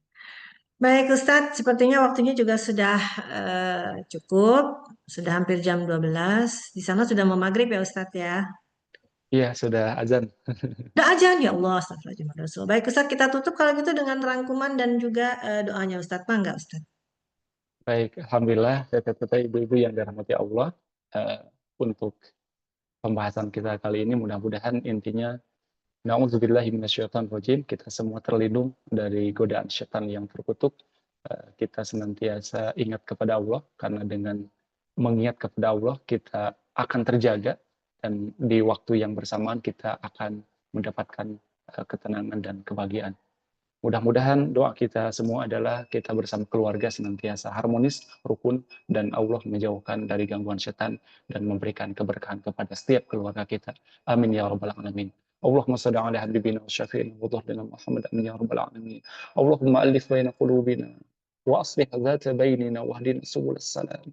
Baik Ustadz, sepertinya waktunya juga sudah cukup. Sudah hampir jam 12. Di sana sudah mau maghrib ya Ustadz ya. Iya, sudah azan. Udah ajan ya Allah, astagfirullahaladzim. Baik Ustadz, kita tutup kalau gitu dengan rangkuman dan juga doanya Ustadz. Apa enggak Ustadz? Baik, alhamdulillah, teteh ibu-ibu yang dirahmati Allah, eh, untuk pembahasan kita kali ini mudah-mudahan intinya na'udzubillahi minasyaitonirrajim, kita semua terlindung dari godaan setan yang terkutuk. Kita senantiasa ingat kepada Allah, karena dengan mengingat kepada Allah kita akan terjaga, dan di waktu yang bersamaan kita akan mendapatkan ketenangan dan kebahagiaan. Mudah-mudahan doa kita semua adalah kita bersama keluarga senantiasa harmonis, rukun, dan Allah menjauhkan dari gangguan setan dan memberikan keberkahan kepada setiap keluarga kita. Amin ya rabbal alamin. Allahumma salli ala habibina wa syafi'ina wa dhahrina Muhammad, amin ya rabbal alamin. Allahumma alif baina qulubina wa aslih dhata bainina wa hdina subul salam.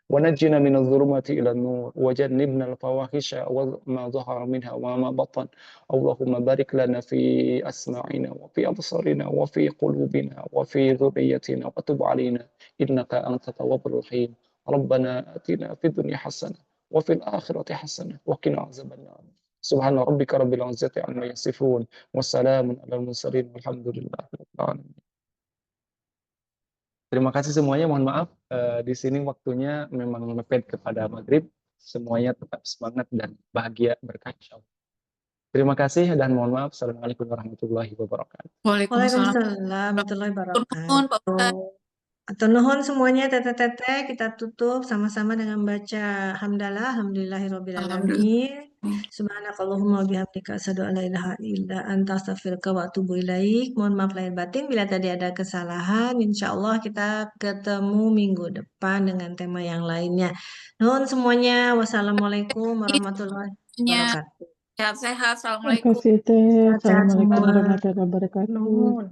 ونجنا من الظلمات إلى النور وجنبنا الفواحش وما ظهر منها وما بطن. اللهم بارك لنا في أسماعنا وفي أبصارنا وفي قلوبنا وفي ذريتنا وتب علينا إنك أنت التواب الرحيم. ربنا آتنا في الدنيا حسنة وفي الآخرة حسنة وقنا عذاب النار. سبحان ربك رب العزة عما يصفون والسلام على المرسلين والحمد لله رب العالمين. Terima kasih semuanya. Mohon maaf, di sini waktunya memang mepet kepada maghrib. Semuanya tetap semangat dan bahagia berkah insya Allah. Terima kasih dan mohon maaf. Assalamualaikum warahmatullahi wabarakatuh. Waalaikumsalam. Waalaikumsalam warahmatullahi Turun, Pak wabarakatuh. Ustadz. Atau nuhun semuanya teteh-teteh kita tutup sama-sama dengan baca hamdalah Alhamdulillah. alhamdulillahirobbilalamin. Subhanakallahumma wabihamdika asyhadu an la ilaha illa anta astaghfiruka wa atubu ilaik. Mohon maaf lahir batin bila tadi ada kesalahan. Insya Allah kita ketemu minggu depan dengan tema yang lainnya. Nuhun semuanya. Wassalamualaikum warahmatullahi Semuanya wabarakatuh. sehat-sehat. Terima Assalamualaikum. kasih, Teh. Sehat-sehat Assalamualaikum semua. warahmatullahi wabarakatuh. Nuhun.